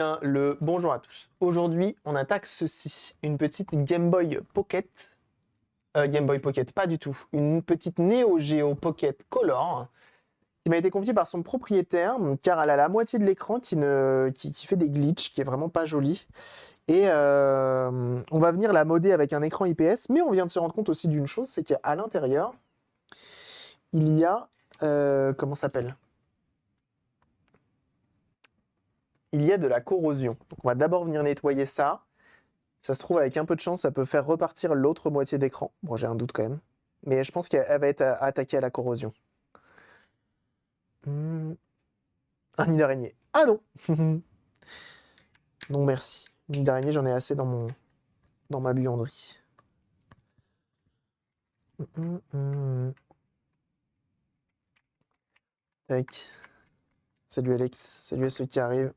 Bien, le bonjour à tous. Aujourd'hui, on attaque ceci, une petite Game Boy Pocket. Game Boy Pocket, pas du tout. Une petite Neo Geo Pocket Color qui m'a été confiée par son propriétaire car elle a la moitié de l'écran qui fait des glitches, qui est vraiment pas joli. Et on va venir la modder avec un écran IPS, mais on vient de se rendre compte aussi d'une chose, c'est qu'à l'intérieur, il y a... comment ça s'appelle? Il y a de la corrosion. Donc on va d'abord venir nettoyer ça. Ça se trouve, avec un peu de chance, ça peut faire repartir l'autre moitié d'écran. Bon, j'ai un doute quand même. Mais je pense qu'elle va être attaquée à la corrosion. Un nid d'araignée. Ah non. Non, merci. Nid d'araignée, j'en ai assez dans ma buanderie. Tac. Salut Alex. Salut à ceux qui arrivent.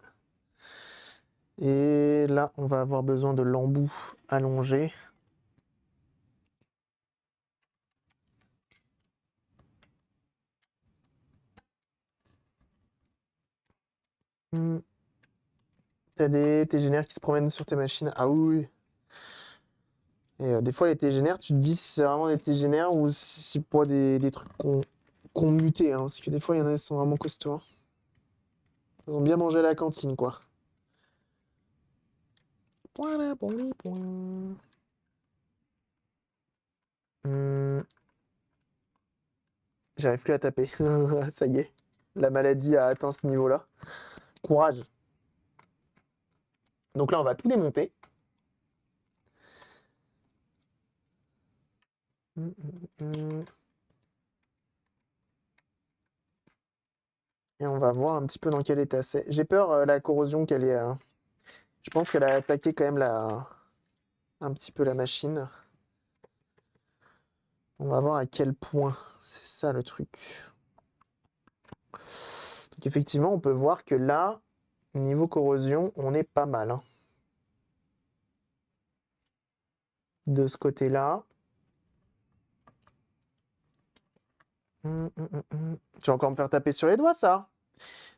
Et là, on va avoir besoin de l'embout allongé. T'as des tégénaires qui se promènent sur tes machines. Ah oui. Et des fois, les tégénaires, tu te dis si c'est vraiment des tégénaires ou si c'est pour des trucs qu'on muté. Hein, parce que des fois, il y en a qui sont vraiment costauds. Hein. Ils ont bien mangé à la cantine, quoi. Voilà, bon, les points. J'arrive plus à taper. Ça y est. La maladie a atteint ce niveau-là. Courage. Donc là, on va tout démonter. Et on va voir un petit peu dans quel état c'est. J'ai peur, la corrosion, qu'elle est... Je pense qu'elle a attaqué quand même un petit peu la machine. On va voir à quel point. C'est ça le truc. Donc effectivement, on peut voir que là, niveau corrosion, on est pas mal. Hein. De ce côté-là. Tu vas encore me faire taper sur les doigts, ça?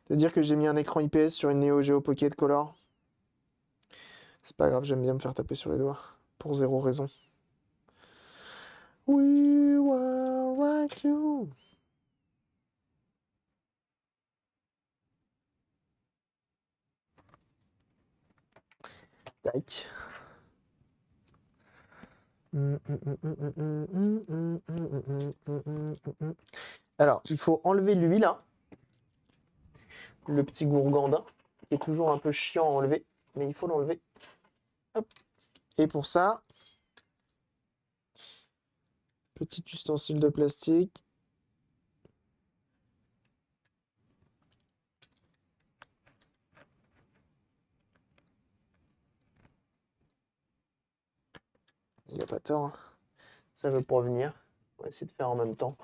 De dire que j'ai mis un écran IPS sur une Neo Geo Pocket Color. C'est pas grave, j'aime bien me faire taper sur les doigts. Pour zéro raison. We will rock you. Tac. Alors, il faut enlever l'huile, hein. Le petit gourgandin, qui est toujours un peu chiant à enlever, mais il faut l'enlever. Hop. Et pour ça, petit ustensile de plastique. Il a pas tort. Hein. Ça veut pas venir. On va essayer de faire en même temps.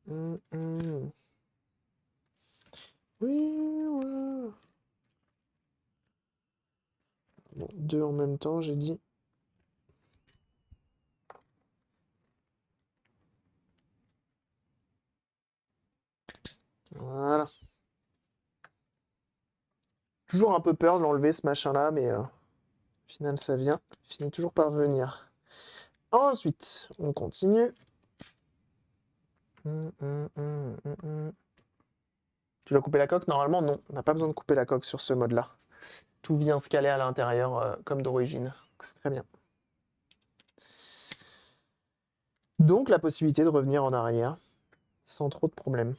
Oui, ouais. Bon, deux en même temps, j'ai dit. Voilà. Toujours un peu peur de l'enlever ce machin-là, mais au final ça vient. Finit toujours par venir. Ensuite, on continue. Tu dois couper la coque? Normalement, non. On n'a pas besoin de couper la coque sur ce mode-là. Tout vient se caler à l'intérieur comme d'origine. C'est très bien. Donc, la possibilité de revenir en arrière sans trop de problèmes.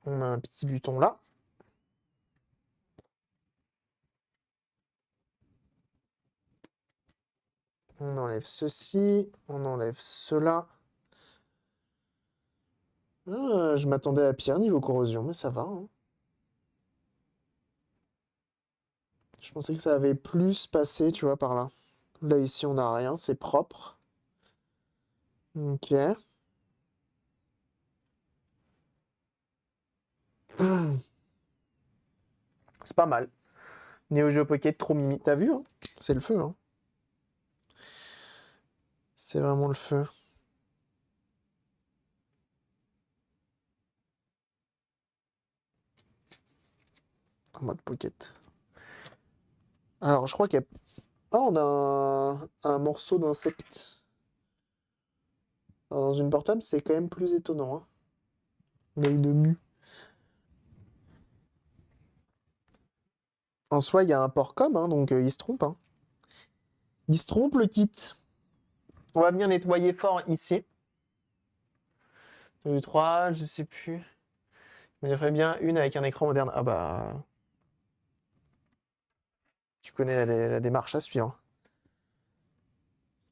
On a un petit bouton là. On enlève ceci, on enlève cela. Ah, je m'attendais à pire niveau corrosion, mais ça va. Hein. Je pensais que ça avait plus passé, tu vois, par là. Là, ici, on n'a rien, c'est propre. Ok. C'est pas mal. Neo Geo Pocket, trop mimi. T'as vu, hein? C'est le feu, hein? C'est vraiment le feu. En mode Pocket. Alors, je crois qu'il y a... Ah, on a un morceau d'insecte. Dans une portable, c'est quand même plus étonnant, hein. On a une mue. En soi, il y a un port com, hein, donc il se trompe, hein. Il se trompe, le kit. On va venir nettoyer fort ici. 2, 3, je sais plus. Mais il ferait bien une avec un écran moderne. Ah bah... Tu connais la démarche à suivre.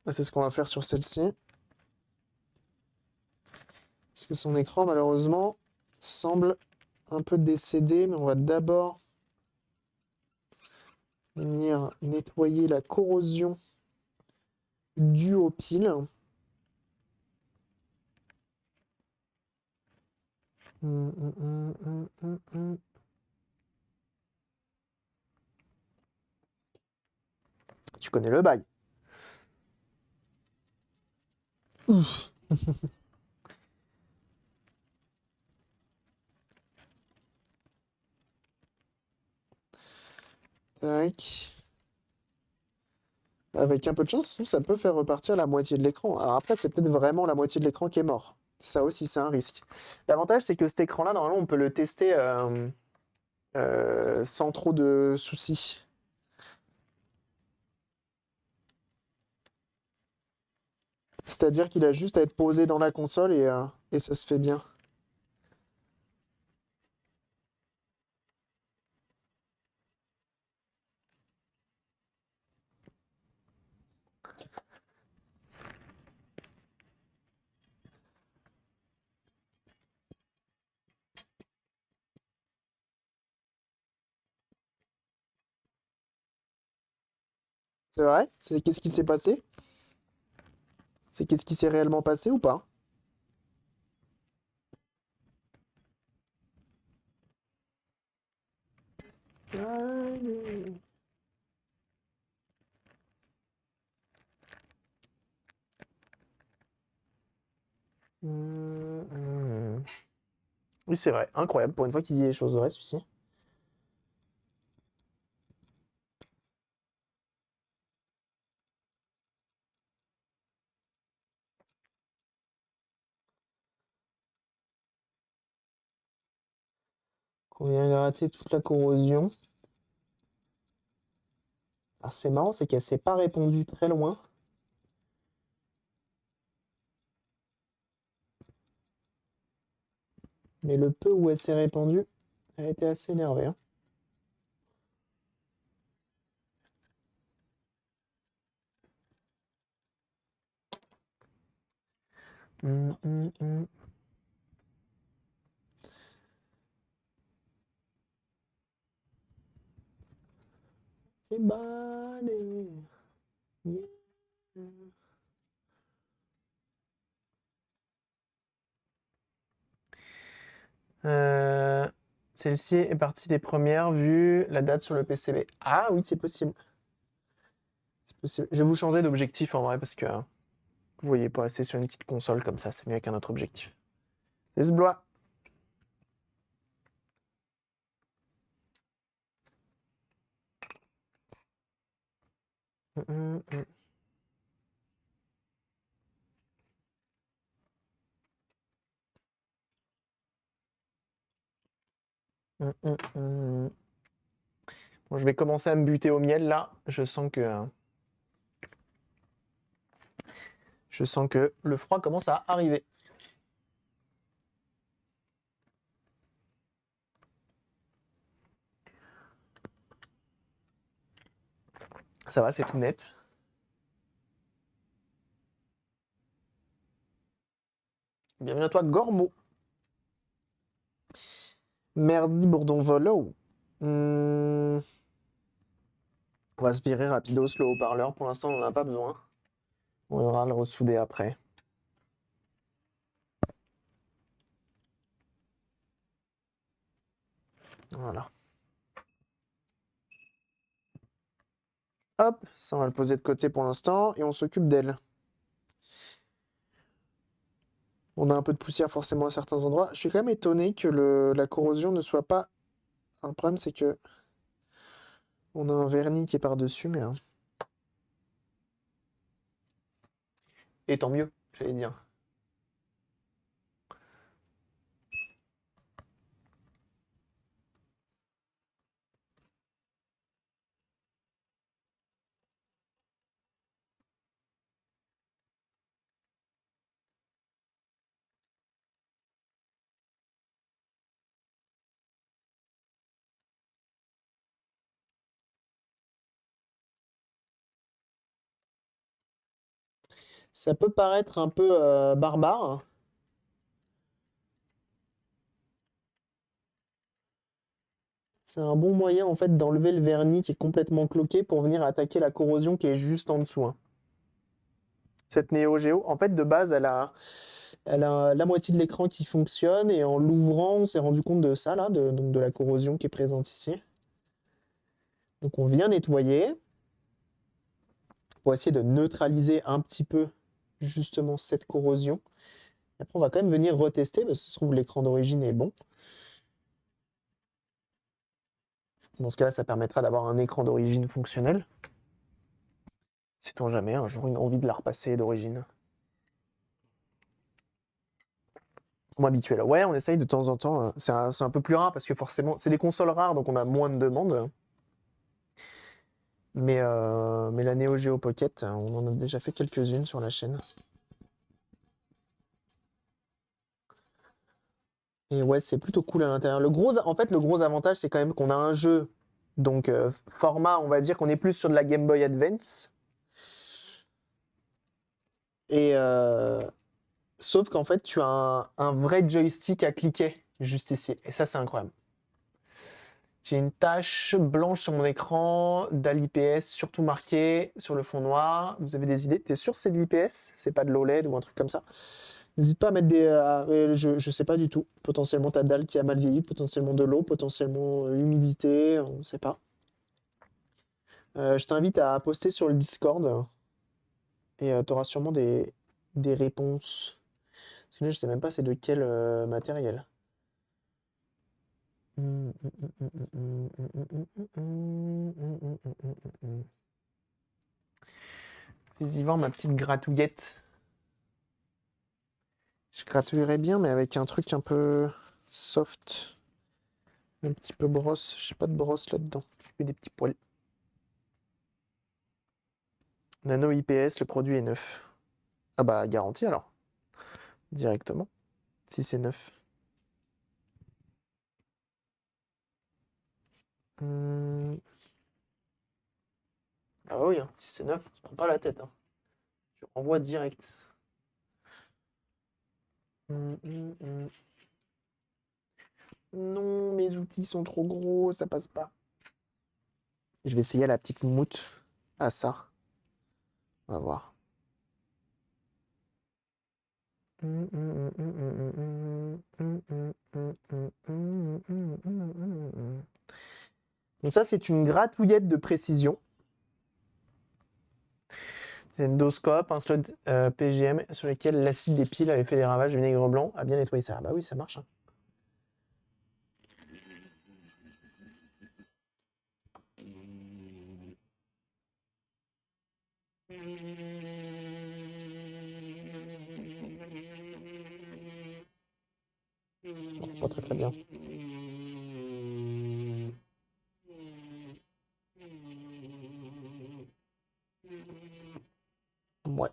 C'est ce qu'on va faire sur celle-ci. Parce que son écran, malheureusement, semble un peu décédé. Mais on va d'abord venir nettoyer la corrosion due aux piles. Tu connais le bail. Ouf. Tac. Avec un peu de chance, ça peut faire repartir la moitié de l'écran. Alors après, c'est peut-être vraiment la moitié de l'écran qui est mort. Ça aussi, c'est un risque. L'avantage, c'est que cet écran-là, normalement, on peut le tester sans trop de soucis. C'est-à-dire qu'il a juste à être posé dans la console et ça se fait bien. C'est vrai? Qu'est-ce qui s'est passé? C'est qu'est-ce qui s'est réellement passé ou pas? Allez. Oui, c'est vrai. Incroyable. Pour une fois qu'il dit les choses vraies, celui-ci. Qu'on vient gratter toute la corrosion. Alors, c'est marrant, c'est qu'elle s'est pas répandue très loin. Mais le peu où elle s'est répandue, elle était assez énervée, hein. Hum, hum, hum. C'est balé. Yeah. Euh, Celle-ci est partie des premières vu la date sur le PCB. Ah oui, c'est possible. C'est possible. Je vais vous changer d'objectif en vrai parce que vous voyez pas assez sur une petite console comme ça, c'est mieux qu'un autre objectif. C'est ce blois. Hum, hum, hum. Bon, je vais commencer à me buter au miel là. Je sens que le froid commence à arriver. Ça va, c'est tout net. Bienvenue à toi, Gormo. Merdi Bourdon Volo. On va se virer rapidos le haut-parleur. Pour l'instant, on n'en a pas besoin. On ira le ressouder après. Voilà. Hop, ça on va le poser de côté pour l'instant et on s'occupe d'elle. On a un peu de poussière forcément à certains endroits. Je suis quand même étonné que la corrosion ne soit pas... Alors, le problème c'est que on a un vernis qui est par-dessus, mais... Et tant mieux, j'allais dire. Ça peut paraître un peu barbare. C'est un bon moyen en fait d'enlever le vernis qui est complètement cloqué pour venir attaquer la corrosion qui est juste en dessous, hein. Cette Neo Geo, en fait de base elle a la moitié de l'écran qui fonctionne et en l'ouvrant on s'est rendu compte de ça là, donc de la corrosion qui est présente ici. Donc on vient nettoyer pour essayer de neutraliser un petit peu justement cette corrosion. Et après on va quand même venir retester parce que ça se trouve l'écran d'origine est bon. Dans ce cas-là, ça permettra d'avoir un écran d'origine fonctionnel. Sait-on jamais, un jour une envie de la repasser d'origine. Moins habituel. Ouais, on essaye de temps en temps. C'est un peu plus rare parce que forcément, c'est des consoles rares, donc on a moins de demandes. Mais la Neo Geo Pocket, on en a déjà fait quelques-unes sur la chaîne. Et ouais, c'est plutôt cool à l'intérieur. En fait, le gros avantage, c'est quand même qu'on a un jeu, donc format, on va dire qu'on est plus sur de la Game Boy Advance. Et sauf qu'en fait, tu as un vrai joystick à cliquer juste ici. Et ça, c'est incroyable. J'ai une tache blanche sur mon écran, dalle IPS surtout marquée sur le fond noir. Vous avez des idées? T'es sûr que c'est de l'IPS? C'est pas de l'OLED ou un truc comme ça? N'hésite pas à mettre des... je sais pas du tout. Potentiellement ta dalle qui a mal vieilli, potentiellement de l'eau, potentiellement humidité, on sait pas. Je t'invite à poster sur le Discord et tu auras sûrement des réponses. Parce que là, je sais même pas c'est de quel matériel. Fais-y voir ma petite gratouillette. Je gratouillerais bien, mais avec un truc un peu soft. Un petit peu brosse. J'ai pas de brosse là-dedans. Je fais des petits poils. Nano IPS, le produit est neuf. Ah bah, garantie alors. Directement. Si c'est neuf. Ah oui, hein, si c'est neuf, on se prend pas la tête, hein. Je renvoie direct. Non, mes outils sont trop gros, ça passe pas. Je vais essayer la petite moutte à ça. On va voir. Donc ça, c'est une gratouillette de précision. C'est une endoscope, un slot PGM sur lequel l'acide des piles avait fait des ravages. Le vinaigre blanc a bien nettoyé ça. Ah bah oui, ça marche, hein. Bon, pas très très bien. Ouais.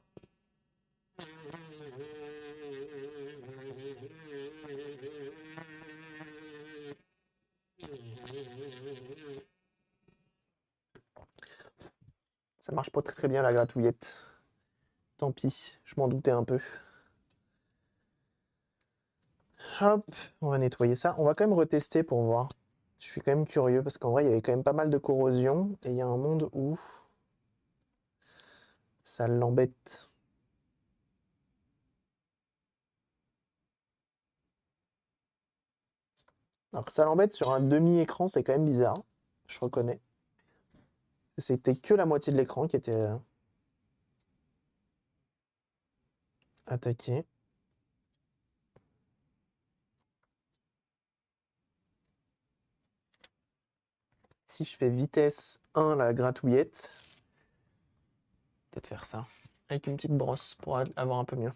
Ça marche pas très très bien la gratouillette. Tant pis, je m'en doutais un peu. Hop, on va nettoyer ça. On va quand même retester pour voir. Je suis quand même curieux parce qu'en vrai, il y avait quand même pas mal de corrosion et il y a un monde où ça l'embête. Alors que ça l'embête sur un demi-écran, c'est quand même bizarre. Je reconnais. C'était que la moitié de l'écran qui était attaqué. Si je fais vitesse 1, la gratouillette, peut-être faire ça. Avec une petite brosse pour avoir un peu mieux.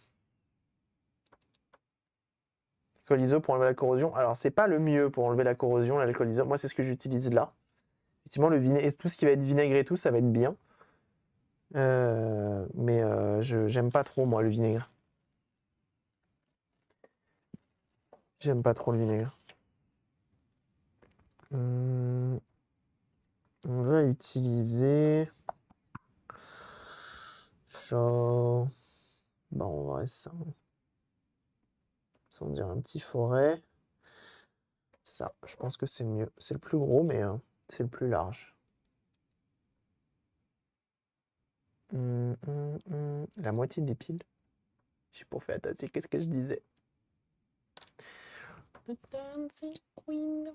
Alcool iso pour enlever la corrosion. Alors, c'est pas le mieux pour enlever la corrosion, l'alcool iso. Moi, c'est ce que j'utilise là. Effectivement, le vinaigre, tout ce qui va être vinaigre et tout, ça va être bien. Mais j'aime pas trop, moi, le vinaigre. J'aime pas trop le vinaigre. On va utiliser... Genre... Bah, on va ça. Sans dire un petit forêt. Ça, je pense que c'est le mieux. C'est le plus gros, mais c'est le plus large. La moitié des piles. Je suis pour faire attaquer, qu'est-ce que je disais? Le Dancing Queen.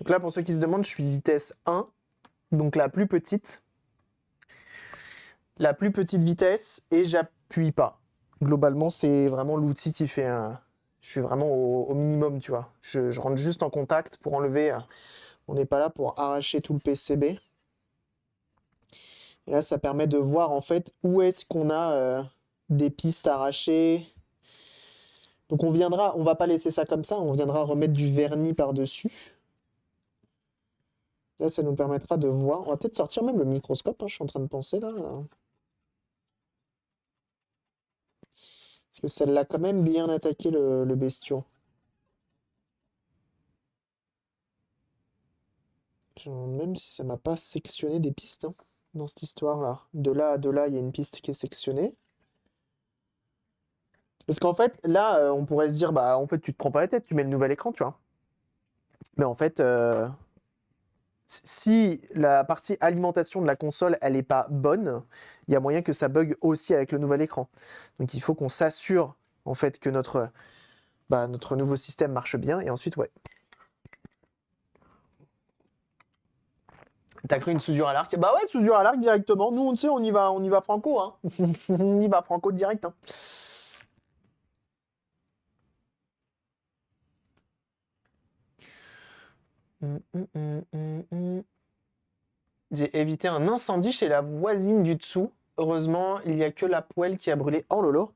Donc là, pour ceux qui se demandent, je suis vitesse 1, donc la plus petite. La plus petite vitesse et j'appuie pas. Globalement, c'est vraiment l'outil qui fait un... Je suis vraiment au minimum, tu vois. Je rentre juste en contact pour enlever... On n'est pas là pour arracher tout le PCB. Et là, ça permet de voir en fait où est-ce qu'on a des pistes arrachées. Donc on va pas laisser ça comme ça, on viendra remettre du vernis par-dessus. Là, ça nous permettra de voir. On va peut-être sortir même le microscope, hein, je suis en train de penser là. Parce que ça l'a quand même bien attaqué le bestiau. Je me demande même si ça m'a pas sectionné des pistes hein, dans cette histoire-là. De là à de là, il y a une piste qui est sectionnée. Parce qu'en fait, là, on pourrait se dire, bah, en fait, tu te prends pas la tête, tu mets le nouvel écran, tu vois. Mais en fait, si la partie alimentation de la console, elle est pas bonne, il y a moyen que ça bug aussi avec le nouvel écran. Donc, il faut qu'on s'assure, en fait, que notre nouveau système marche bien. Et ensuite, ouais. T'as cru une soudure à l'arc? Bah ouais, soudure à l'arc directement. Nous, on sait, on y va franco, hein. On y va franco direct, hein. J'ai évité un incendie chez la voisine du dessous. Heureusement, il n'y a que la poêle qui a brûlé. Oh lolo!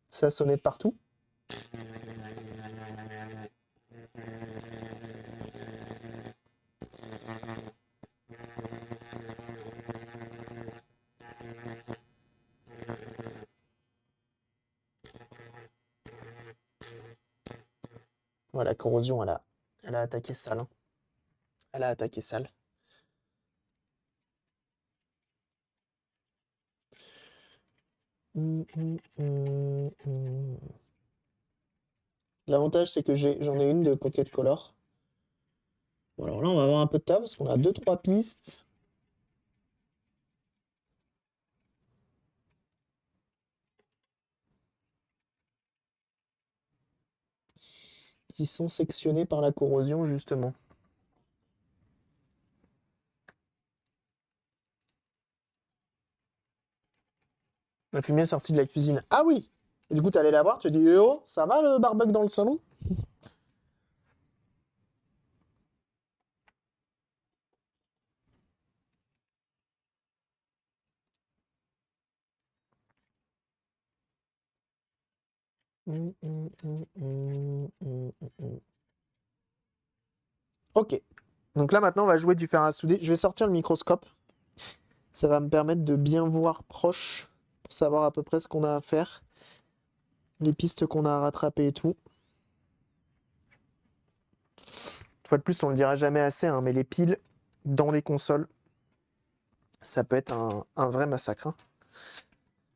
Ça sonnait de partout. Voilà, la corrosion, elle a attaqué sale. Hein. Elle a attaqué sale. L'avantage, c'est que j'en ai une de Pocket Color. Bon, alors là, on va avoir un peu de temps parce qu'on a 2-3 pistes. Qui sont sectionnées par la corrosion, justement. La fumée est sortie de la cuisine. Ah oui! Et du coup, t'es allé la voir, tu dis, eh oh, ça va le barbecue dans le salon? Ok. Donc là, maintenant, on va jouer du fer à souder. Je vais sortir le microscope. Ça va me permettre de bien voir proche pour savoir à peu près ce qu'on a à faire, les pistes qu'on a à rattraper et tout. Une fois de plus, on le dira jamais assez, hein, mais les piles dans les consoles, ça peut être un vrai massacre, hein.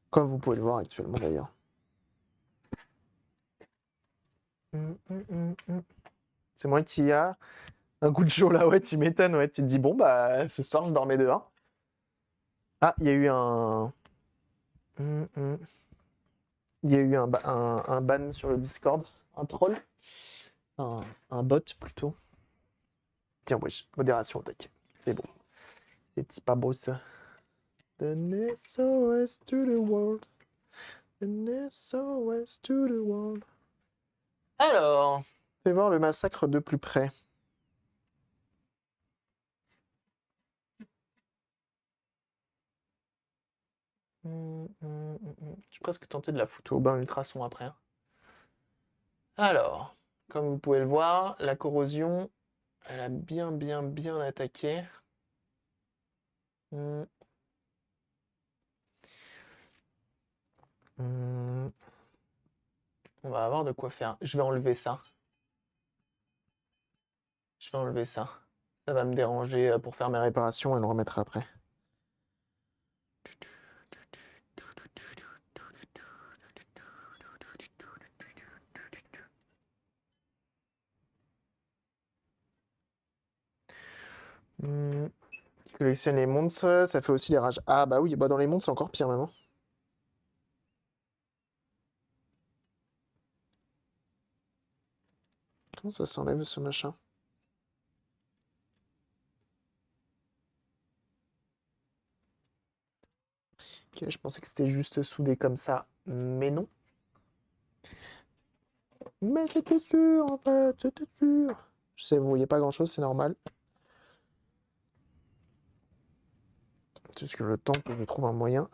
Comme vous pouvez le voir actuellement d'ailleurs. C'est moi qui a un coup de chaud là, ouais, tu m'étonnes, ouais, tu te dis, bon, bah, ce soir, je dormais dehors. Ah, il y a eu un... Il y a eu un ban sur le Discord, un troll, un, un bot plutôt. Tiens, wesh, modération attaque. C'est bon. C'est pas beau ça. An SOS to the world. An SOS to the world. Alors, fais voir le massacre de plus près. Je suis presque tenté de la foutre au bain ultrason après, hein. Alors, comme vous pouvez le voir, la corrosion, elle a bien attaqué. Hmm. Hmm. On va avoir de quoi faire. Je vais enlever ça. Je vais enlever ça. Ça va me déranger pour faire mes réparations et le remettre après. Hmm. Qui collectionne les montres, ça fait aussi les rages. Ah bah oui, bah dans les montres c'est encore pire même, hein. Comment ça s'enlève ce machin? Ok, je pensais que c'était juste soudé comme ça, mais non. Mais c'était sûr en fait, c'était sûr. Je sais, vous voyez pas grand chose, c'est normal. C'est juste que le temps que je trouve un moyen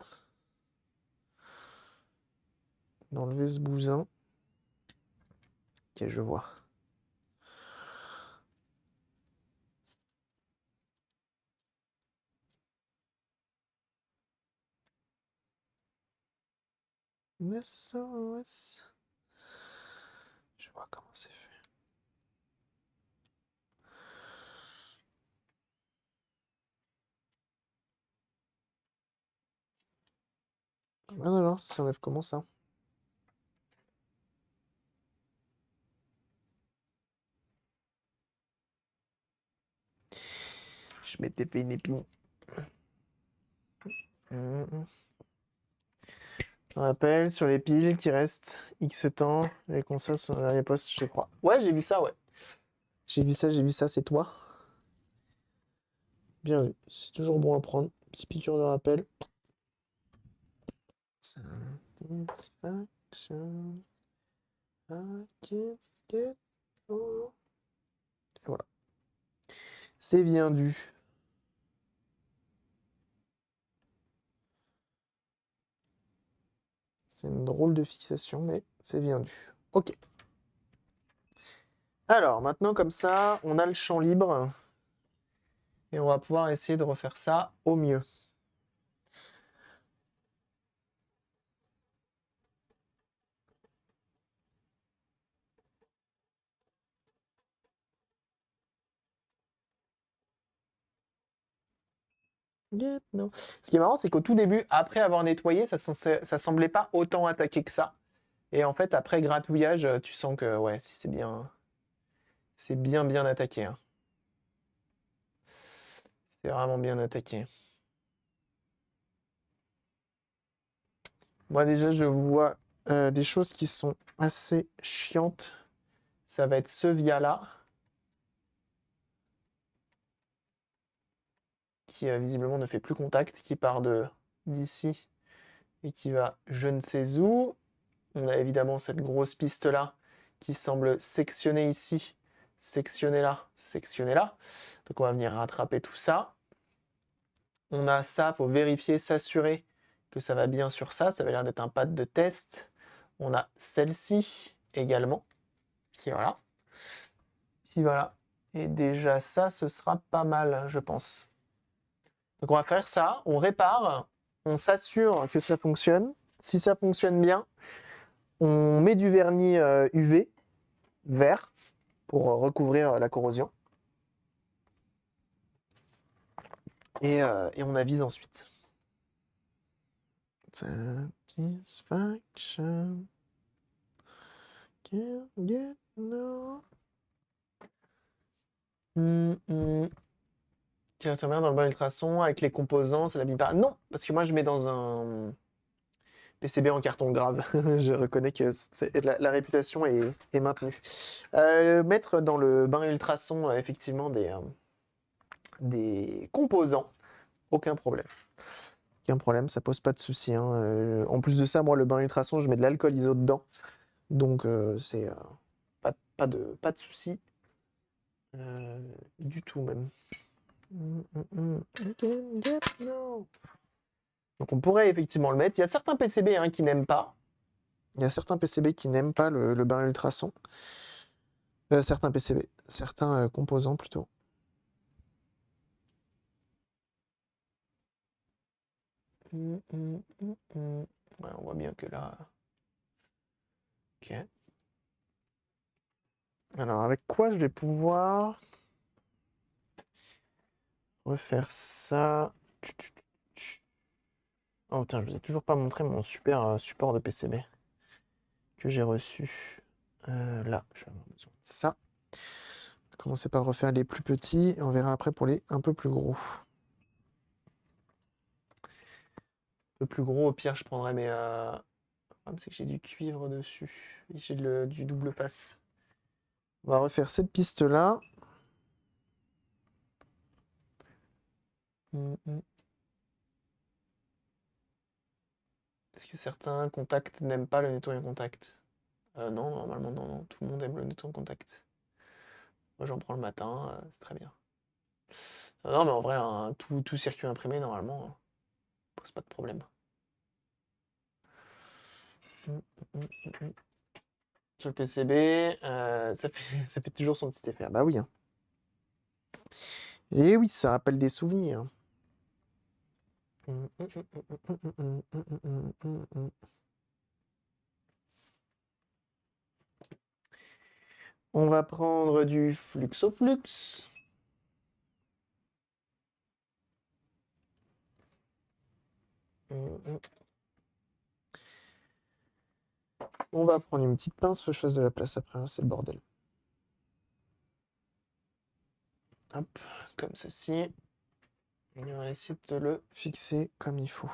d'enlever ce bousin. Ok, je vois. SOS. Je vois comment c'est fait. Ah alors, ça s'enlève comment ça? Je m'étais fait une épine. On rappelle sur les piles qui restent X temps, les consoles sont dans les postes, je crois. Ouais, j'ai vu ça, ouais. J'ai vu ça, c'est toi. Bien vu, c'est toujours bon à prendre. Petit piqûre de rappel. Satisfaction. I can't get over. Et voilà. C'est bien dû. C'est une drôle de fixation, mais c'est bien dû. Ok. Alors, maintenant, comme ça, on a le champ libre. Et on va pouvoir essayer de refaire ça au mieux. No. Ce qui est marrant, c'est qu'au tout début, après avoir nettoyé, ça semblait pas autant attaqué que ça. Et en fait, après gratouillage, tu sens que ouais, si c'est bien attaqué, hein. C'est vraiment bien attaqué. Moi déjà, je vois des choses qui sont assez chiantes. Ça va être ce via-là, qui visiblement ne fait plus contact, qui part de d'ici et qui va je ne sais où. On a évidemment cette grosse piste-là qui semble sectionner ici, sectionner là, sectionner là. Donc on va venir rattraper tout ça. On a ça, il faut vérifier, s'assurer que ça va bien sur ça. Ça va l'air d'être un pad de test. On a celle-ci également. Puis voilà. Puis voilà. Et déjà ça, ce sera pas mal, je pense. Donc on va faire ça, on répare, on s'assure que ça fonctionne. Si ça fonctionne bien, on met du vernis UV vert pour recouvrir la corrosion. Et on avise ensuite. Satisfaction. Can't get no. Tu vas te remettre dans le bon ultrason avec les composants, ça l'abîme pas. Non, parce que moi je mets dans un PCB en carton grave. Je reconnais que la réputation est maintenue. Mettre dans le bain ultrason effectivement des composants, aucun problème. Aucun problème, ça pose pas de souci. Hein. En plus de ça, moi le bain ultrason, je mets de l'alcool iso dedans. Donc c'est pas de souci. Du tout même. Donc on pourrait effectivement le mettre. Il y a certains PCB qui n'aiment pas. Il y a certains PCB qui n'aiment pas le bain ultrason. Certains PCB, certains composants plutôt. Ouais, on voit bien que là. Ok. Alors avec quoi je vais pouvoir refaire ça? Oh putain, je vous ai toujours pas montré mon super support de PCB que j'ai reçu. Là, je vais avoir besoin de ça. On va commencer par refaire les plus petits et on verra après pour les un peu plus gros. Un peu plus gros, au pire, je prendrai mes. Le problème, c'est que j'ai du cuivre dessus. J'ai du double face. On va refaire cette piste-là. Est-ce que certains contacts n'aiment pas le nettoyant contact? Non, normalement, non. Tout le monde aime le nettoyant contact. Moi, j'en prends le matin, c'est très bien. Non, mais en vrai, tout circuit imprimé, normalement, pose pas de problème. Sur le PCB, ça fait toujours son petit effet. Ah bah oui. Hein. Et oui, ça rappelle des souvenirs. On va prendre du Fluxoflux. On va prendre une petite pince, faut que je fasse de la place après, c'est le bordel. Hop, comme ceci. On va essayer de le fixer comme il faut.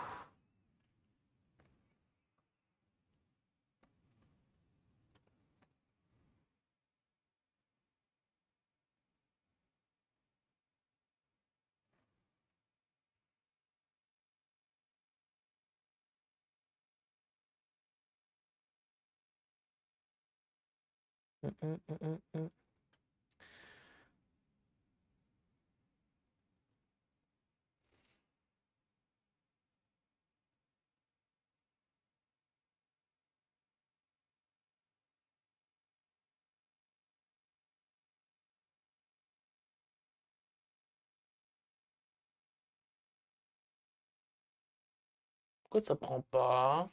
Pourquoi ça prend pas?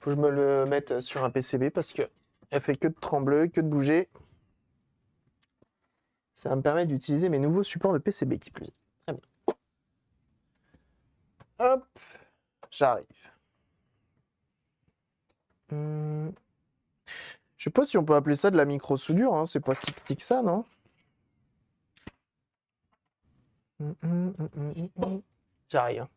Faut que je me le mette sur un PCB parce que elle fait que de trembler, que de bouger. Ça va me permettre d'utiliser mes nouveaux supports de PCB qui plus est. Très bien. Hop, j'arrive. Je sais pas si on peut appeler ça de la micro-soudure, hein. C'est pas si petit que ça, non? J'arrive.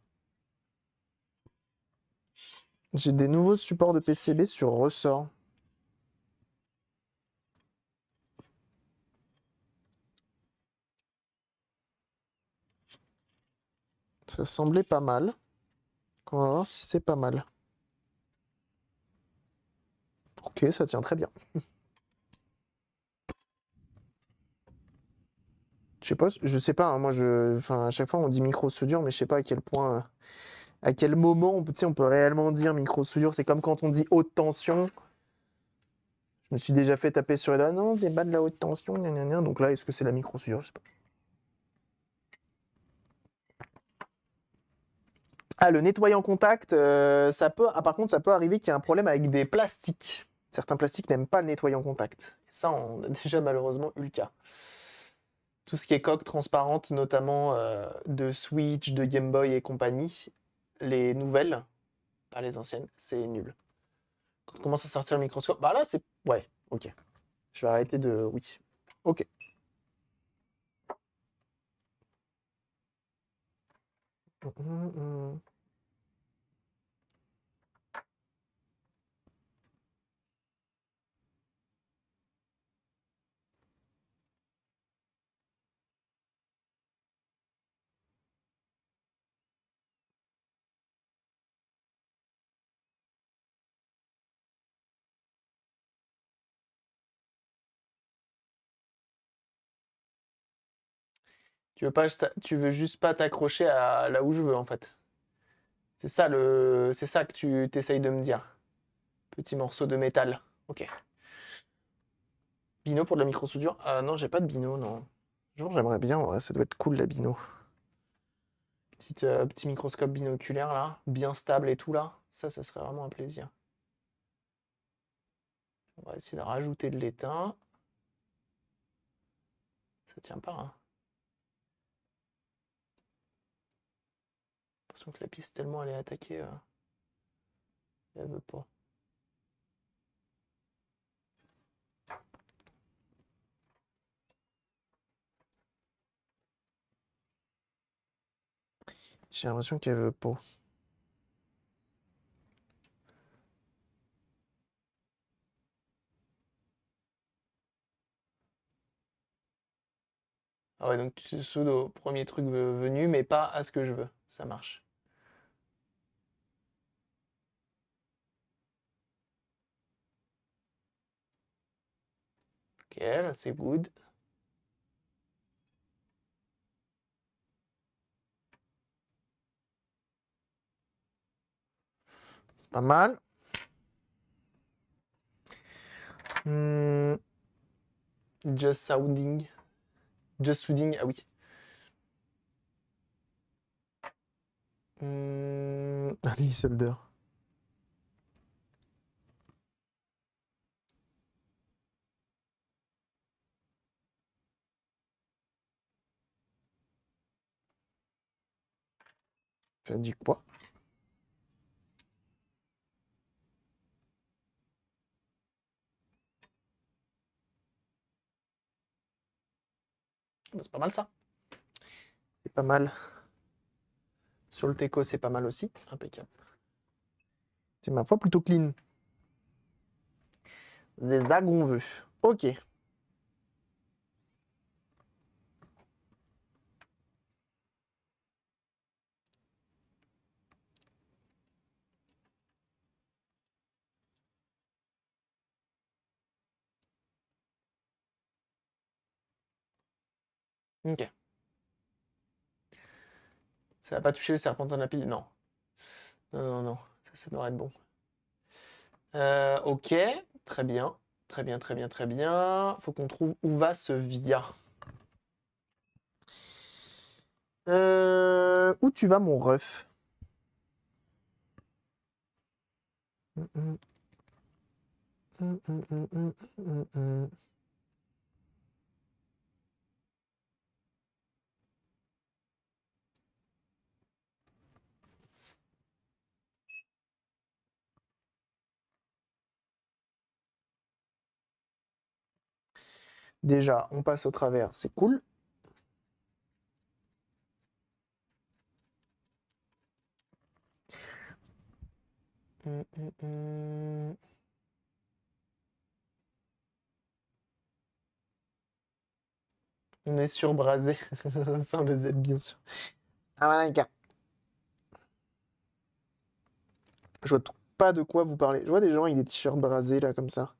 J'ai des nouveaux supports de PCB sur ressort. Ça semblait pas mal. On va voir si c'est pas mal. Ok, ça tient très bien. Je sais pas, hein, moi enfin, à chaque fois on dit micro-soudure, mais je sais pas à quel point, à quel moment on peut réellement dire micro-soudure. C'est comme quand on dit haute tension. Je me suis déjà fait taper sur les doigts. Non, c'est pas de la haute tension, gna gna gna. Donc là, est-ce que c'est la micro-soudure? Je sais pas. Ah, le nettoyant contact, ça peut. Ah, par contre, ça peut arriver qu'il y ait un problème avec des plastiques. Certains plastiques n'aiment pas le nettoyant contact. Et ça, on a déjà malheureusement eu le cas. Tout ce qui est coque transparente, notamment de Switch, de Game Boy et compagnie, les nouvelles, pas les anciennes, c'est nul. Quand on commence à sortir le microscope, bah là, c'est. Ouais, ok. Je vais arrêter de. Oui. Ok. Tu veux juste pas t'accrocher à là où je veux en fait. C'est ça que tu t'essayes de me dire. Petit morceau de métal. Ok. Bino pour de la micro-soudure? Non, j'ai pas de bino, non. Genre, j'aimerais bien, ouais, ça doit être cool la bino. Petit microscope binoculaire là, bien stable et tout là. Ça serait vraiment un plaisir. On va essayer de rajouter de l'étain. Ça tient pas, hein. J'ai l'impression que la piste, tellement elle est attaquée, elle veut pas. J'ai l'impression qu'elle veut pas. Ah ouais, donc tu soudes au premier truc venu, mais pas à ce que je veux. Ça marche. Ok, là c'est good. C'est pas mal. Hmm, just sounding. Just sounding, ah oui. Allez, solder. Ça dit quoi? Bah, c'est pas mal ça. C'est pas mal. Sur le Teco, c'est pas mal aussi. Impeccable. C'est ma foi plutôt clean. Des on veut. Ok. Ok. Ça va pas toucher le serpentin de la pile? Non. Non, non, non. Ça devrait être bon. Ok. Très bien. Très bien, très bien, très bien. Faut qu'on trouve où va ce via. Où tu vas, mon ref? Hum, hum. Hum, hum, hum, hum, hum, hum. Déjà, on passe au travers, c'est cool. Hum, hum, hum. On est surbrasé, sans le Z, bien sûr. Ah ouais, d'accord. Je vois pas de quoi vous parlez. Je vois des gens avec des t-shirts brasés là comme ça.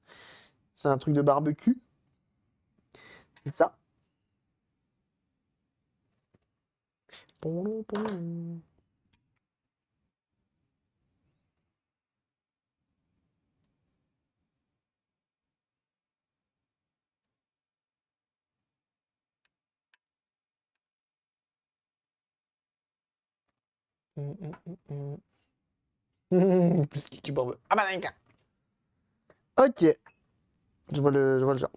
C'est un truc de barbecue. C'est ça. Pom, pom. Plus que bon. Ah bah d'accord. Ok. Je vois le genre.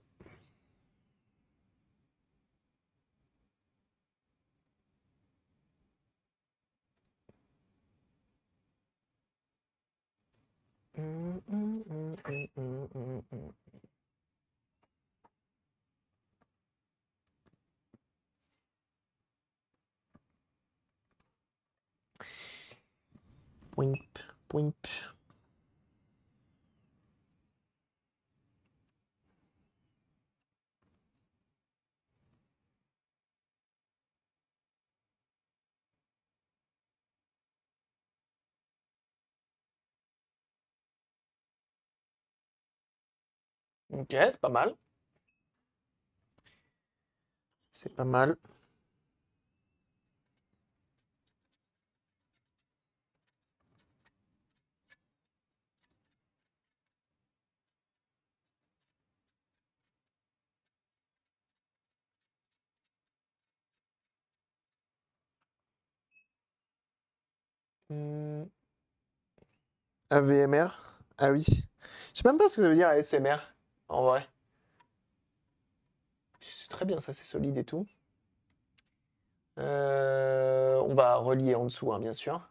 Poimp, poimp. Ok, c'est pas mal. C'est pas mal. AVMR? Ah oui. Je sais même pas ce que ça veut dire ASMR, en vrai. C'est très bien ça, c'est solide et tout. On va relier en dessous, hein, bien sûr.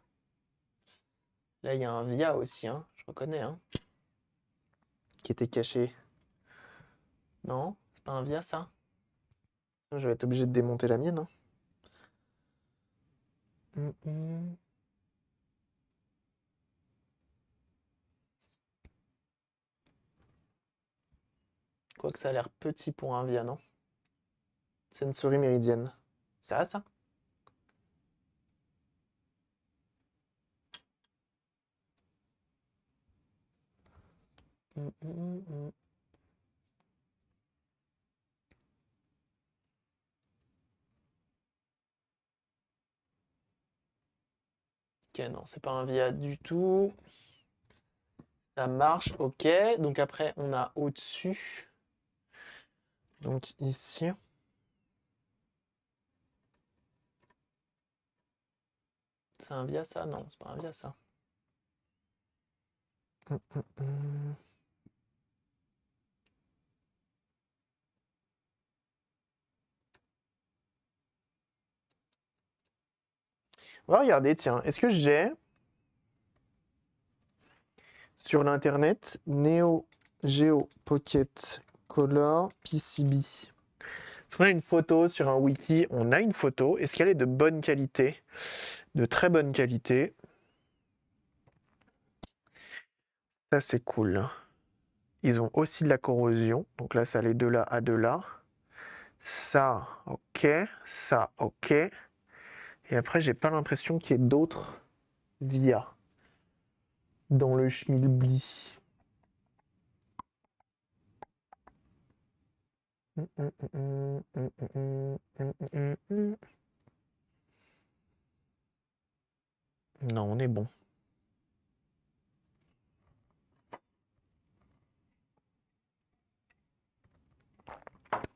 Là, il y a un VIA aussi, hein, je reconnais, hein, qui était caché. Non? C'est pas un VIA, ça? Je vais être obligé de démonter la mienne, hein. Hum, hum. Quoique ça a l'air petit pour un VIA, non? C'est une souris méridienne. Ça, ça? Hum, hum, hum. Ok, non, c'est pas un VIA du tout. Ça marche, ok. Donc après, on a au-dessus. Donc ici. C'est un VIA, ça? Non, c'est pas un VIA, ça. Hum, hum, hum. On va regarder, tiens. Est-ce que j'ai sur l'internet Neo Geo Pocket Color PCB? Est-ce qu'on a une photo sur un wiki? On a une photo. Est-ce qu'elle est de bonne qualité? De très bonne qualité. Ça, c'est cool. Ils ont aussi de la corrosion. Donc là, ça allait de là à de là. Ça, ok. Ça, ok. Et après, j'ai pas l'impression qu'il y ait d'autres via dans le schmilblick. Non, on est bon.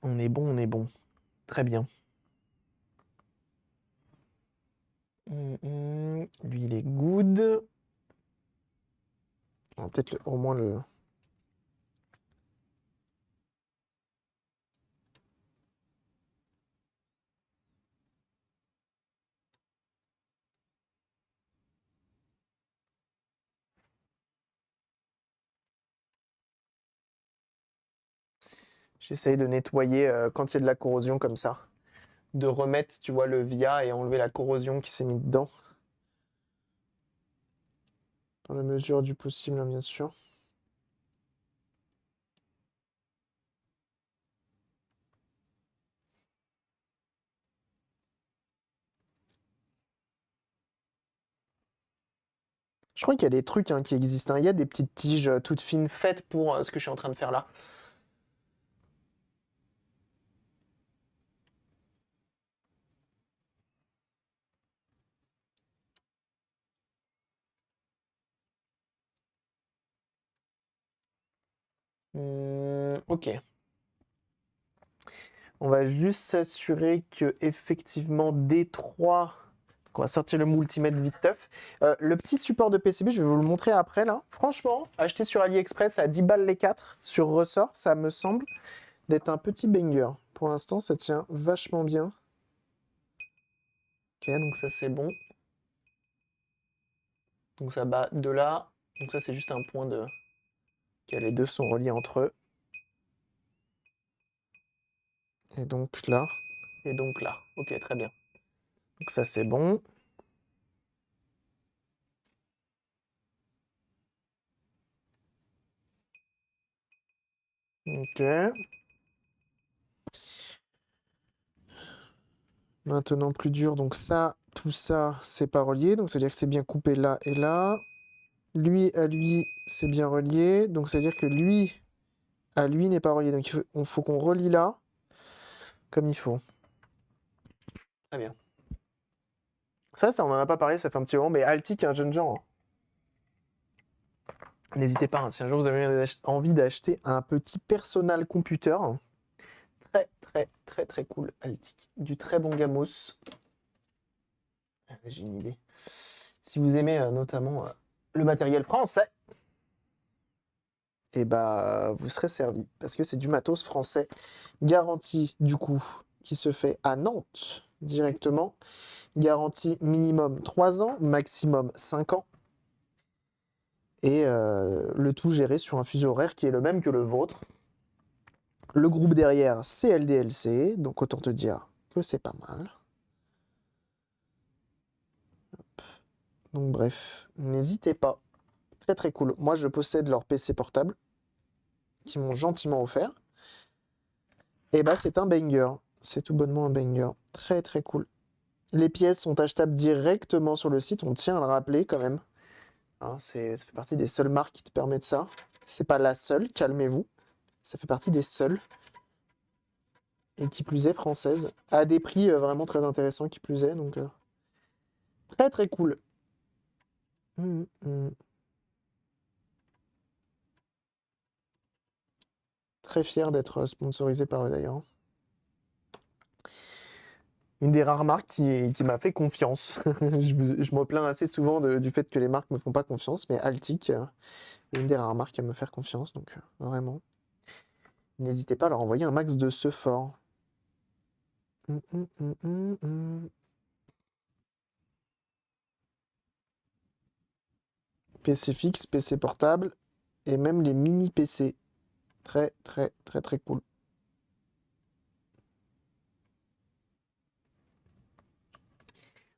On est bon, on est bon. Très bien. Lui, il est good. On va peut-être au moins le... J'essaye de nettoyer quand il y a de la corrosion comme ça. De remettre, tu vois, le via et enlever la corrosion qui s'est mise dedans. Dans la mesure du possible, hein, bien sûr. Je crois qu'il y a des trucs qui existent, hein. Il y a des petites tiges toutes fines faites pour ce que je suis en train de faire là. Ok. On va juste s'assurer que effectivement D3. On va sortir le multimètre vite teuf. Le petit support de PCB, je vais vous le montrer après là. Franchement, acheté sur AliExpress à 10 balles les 4 sur ressort, ça me semble d'être un petit banger. Pour l'instant, ça tient vachement bien. Ok, donc ça c'est bon. Donc ça bat de là. Donc ça c'est juste un point de... Ok, les deux sont reliés entre eux. Et donc là. Et donc là. Ok, très bien. Donc ça c'est bon. Ok. Maintenant plus dur, donc ça, tout ça, c'est pas relié, donc c'est-à-dire que c'est bien coupé là et là. Lui à lui, c'est bien relié, donc c'est-à-dire que lui à lui n'est pas relié. Donc il faut qu'on relie là, comme il faut. Très bien. Ça, on en a pas parlé, ça fait un petit moment, mais Altic, un jeune genre. N'hésitez pas, hein, si un jour vous avez envie d'acheter un petit personal computer, très très très très cool, Altic. Du très bon gamos. J'ai une idée. Si vous aimez notamment le matériel français, et bah vous serez servi. Parce que c'est du matos français. Garantie du coup qui se fait à Nantes directement. Garantie minimum 3 ans, maximum 5 ans. Et le tout géré sur un fuseau horaire qui est le même que le vôtre. Le groupe derrière, c'est LDLC, donc autant te dire que c'est pas mal. Donc bref, n'hésitez pas. Très très cool. Moi je possède leur PC portable qui m'ont gentiment offert. Et bah c'est un banger. C'est tout bonnement un banger. Très très cool. Les pièces sont achetables directement sur le site, on tient à le rappeler quand même. Hein, ça fait partie des seules marques qui te permettent ça. C'est pas la seule, calmez-vous. Ça fait partie des seules. Et qui plus est française. À des prix vraiment très intéressants qui plus est. Donc très très cool. Très fier d'être sponsorisé par eux d'ailleurs. Une des rares marques qui m'a fait confiance. Je me plains assez souvent du fait que les marques me font pas confiance, mais Altic est une des rares marques à me faire confiance, donc vraiment. N'hésitez pas à leur envoyer un max de ce fort. PC fixe, PC portable, et même les mini PC. Très très très très cool.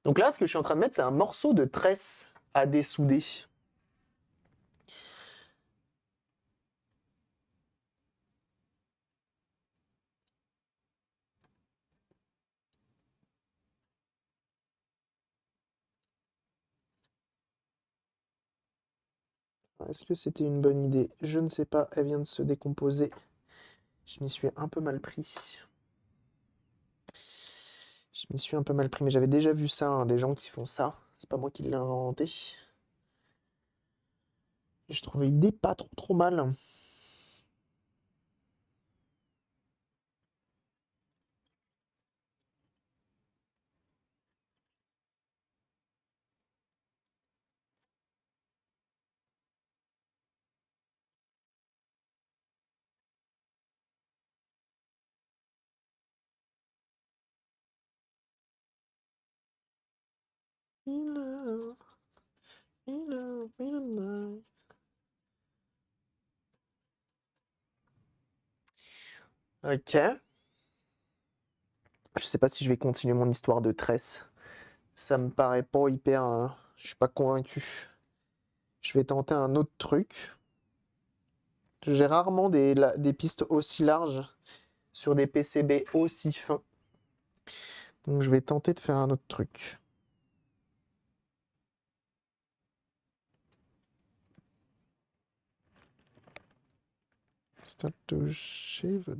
Donc là, ce que je suis en train de mettre, c'est un morceau de tresse à dessouder. Est-ce que c'était une bonne idée? Je ne sais pas, elle vient de se décomposer. Je m'y suis un peu mal pris. Je m'y suis un peu mal pris, mais j'avais déjà vu ça, hein, des gens qui font ça. C'est pas moi qui l'ai inventé. Et je trouvais l'idée pas trop trop mal. Ok. Je sais pas si je vais continuer mon histoire de tresse. Ça me paraît pas hyper. Je suis pas convaincu. Je vais tenter un autre truc. J'ai rarement des pistes aussi larges sur des PCB aussi fins. Donc je vais tenter de faire un autre truc. Start to shave.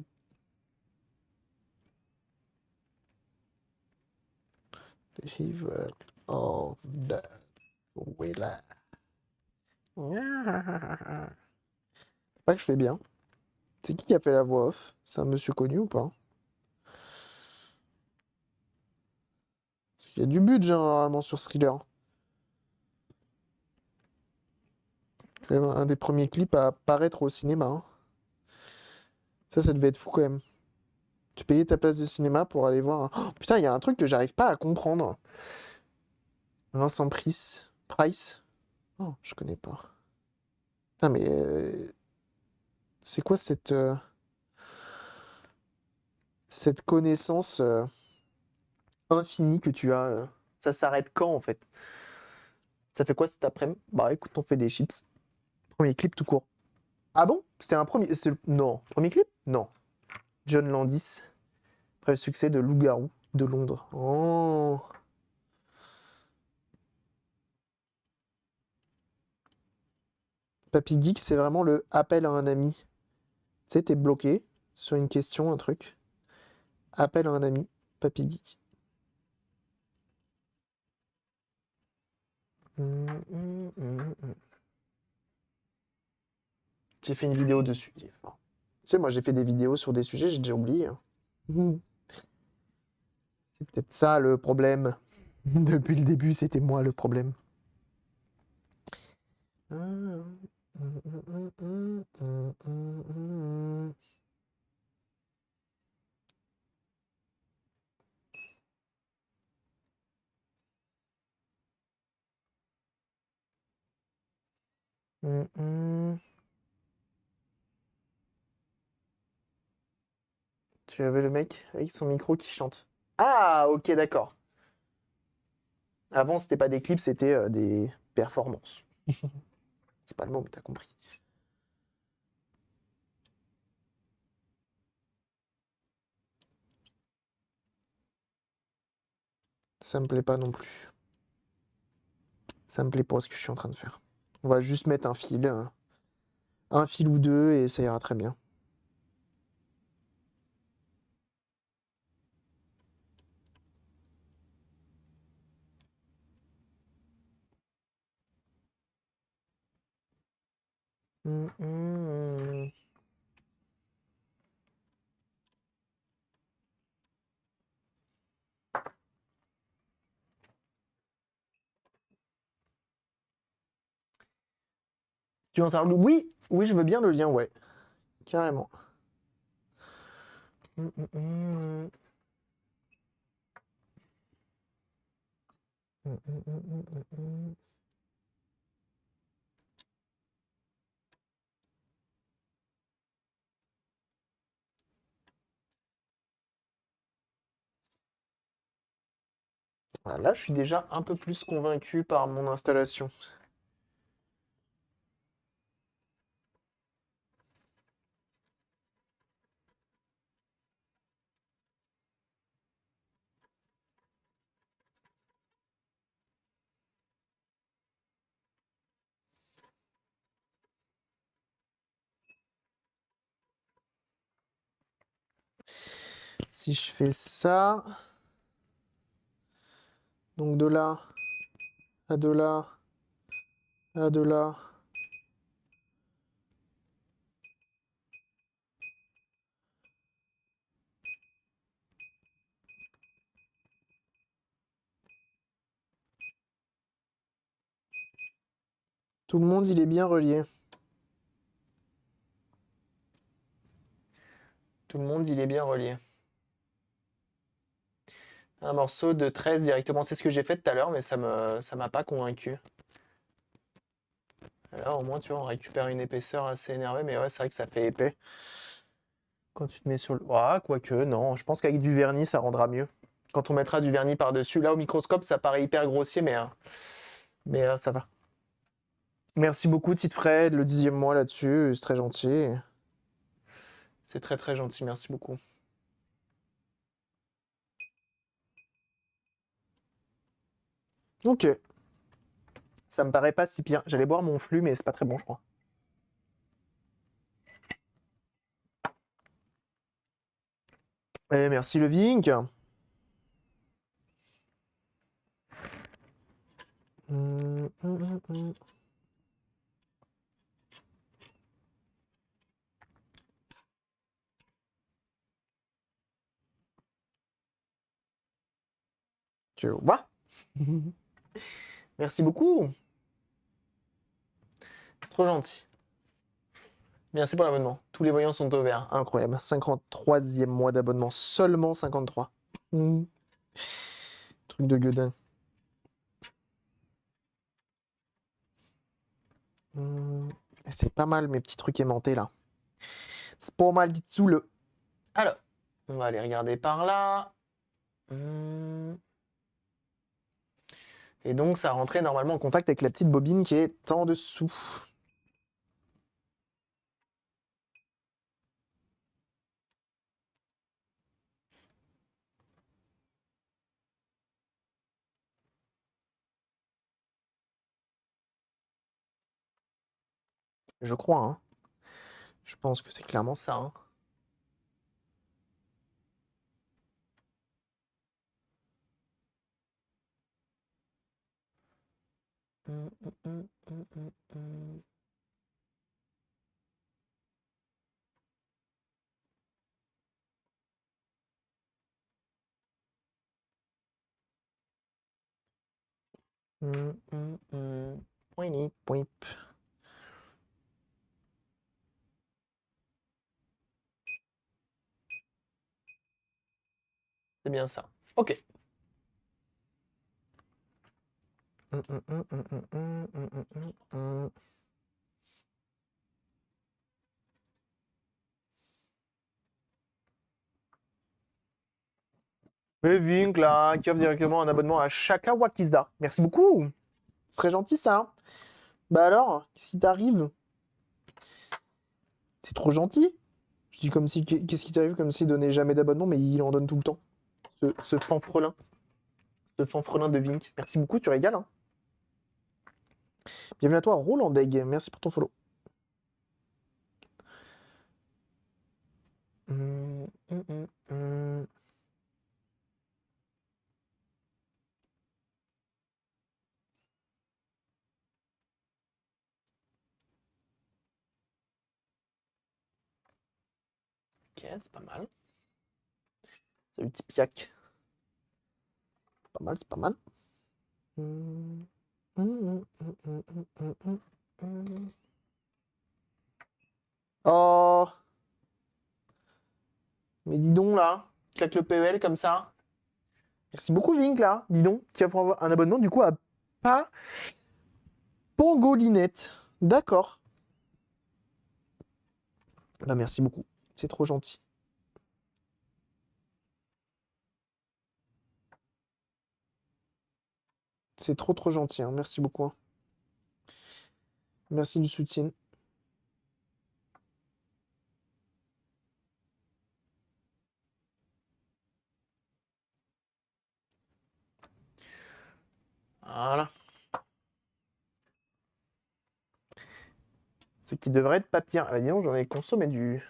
Behavior of the Willa. Pas que je fais bien. C'est qui a fait la voix off? C'est un monsieur connu ou pas? Parce qu'il y a du budget généralement sur Thriller. C'est un des premiers clips à apparaître au cinéma. Hein. Ça devait être fou quand même. Tu payais ta place de cinéma pour aller voir. Oh, putain, il y a un truc que j'arrive pas à comprendre. Vincent Price. Price. Oh, je connais pas. Putain, mais c'est quoi cette connaissance infinie que tu as Ça s'arrête quand en fait? Ça fait quoi cet après-midi? Bah écoute, on fait des chips. Premier clip tout court. Ah bon? C'était un premier. Non. Premier clip? Non. John Landis. Après le succès de Loup-garou de Londres. Oh. Papy Geek, c'est vraiment le appel à un ami. Tu sais, t'es bloqué sur une question, un truc. Appel à un ami. Papy Geek. J'ai fait une vidéo dessus. Il est fort. Tu sais, moi, j'ai fait des vidéos sur des sujets, j'ai déjà oublié. Hein. C'est peut-être ça le problème. Depuis le début, c'était moi le problème. Tu avais le mec avec son micro qui chante. Ah, ok, d'accord. Avant, c'était pas des clips, c'était des performances. C'est pas le mot, mais t'as compris. Ça me plaît pas non plus. Ça me plaît pas ce que je suis en train de faire. On va juste mettre un fil ou deux et ça ira très bien. Tu veux en savoir? Oui, oui, je veux bien le lien, ouais. Carrément. Ah, là, je suis déjà un peu plus convaincu par mon installation. Si je fais ça, donc de là à de là à de là. Tout le monde, il est bien relié. Tout le monde, il est bien relié. Un morceau de 13 directement, c'est ce que j'ai fait tout à l'heure, mais ça m'a pas convaincu. Là, au moins, tu vois, on récupère une épaisseur assez énervée, mais ouais, c'est vrai que ça fait épais. Quand tu te mets sur le... Ah, quoique, non, je pense qu'avec du vernis, ça rendra mieux. Quand on mettra du vernis par-dessus, là, au microscope, ça paraît hyper grossier, mais ça va. Merci beaucoup, Tite Fred, le 10e mois là-dessus, c'est très gentil. C'est très très gentil, merci beaucoup. Ok. Ça me paraît pas si pire. J'allais boire mon flux, mais c'est pas très bon, je crois. Merci le Vink. Tu vois? Merci beaucoup. C'est trop gentil. Merci pour l'abonnement. Tous les voyants sont au vert. Incroyable. 53e mois d'abonnement. Seulement 53. Truc de gueudin. C'est pas mal mes petits trucs aimantés là. C'est pas mal du tout le. Alors, on va aller regarder par là. Et donc ça rentrait normalement en contact avec la petite bobine qui est en dessous. Je crois, hein. Je pense que c'est clairement ça, hein. Poigny, poip. C'est bien ça. Ok. Et Vink là, qui offre directement un abonnement à Shaka Wakizda. Merci beaucoup. C'est très gentil ça, hein. Bah alors, qu'est-ce qui t'arrive? C'est trop gentil. Je dis comme si. Qu'est-ce qui t'arrive comme s'il donnait jamais d'abonnement, mais il en donne tout le temps. Ce fanfrelin. Ce fanfrelin de Vink. Merci beaucoup, tu régales, hein. Bienvenue à toi, Roland Deg. Merci pour ton follow. Ok, c'est pas mal. Salut Tipiak. C'est pas mal, c'est pas mal. Oh, mais dis donc là, claque le PEL comme ça. Merci beaucoup Vink là, dis donc, qui offre un abonnement du coup à pas Pangolinette. D'accord. Bah merci beaucoup, c'est trop gentil. C'est trop gentil, hein. Merci beaucoup, hein. Merci du soutien. Voilà. Ce qui devrait être papier. Ah bah dis donc, j'en ai consommé du.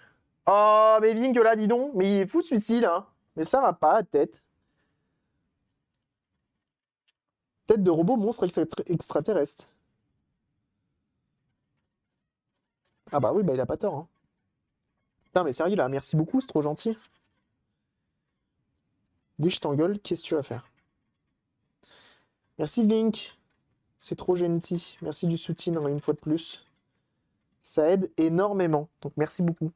Oh, mais Vink là, dis donc, mais il est fou celui-ci là. Mais ça va pas la tête. Tête de robot monstre extraterrestre. Ah bah oui, bah il a pas tort, hein. Putain, mais sérieux là, merci beaucoup, c'est trop gentil. Dès je t'engueule, qu'est-ce que tu vas faire? Merci Vink. C'est trop gentil. Merci du soutien, hein, une fois de plus. Ça aide énormément. Donc merci beaucoup.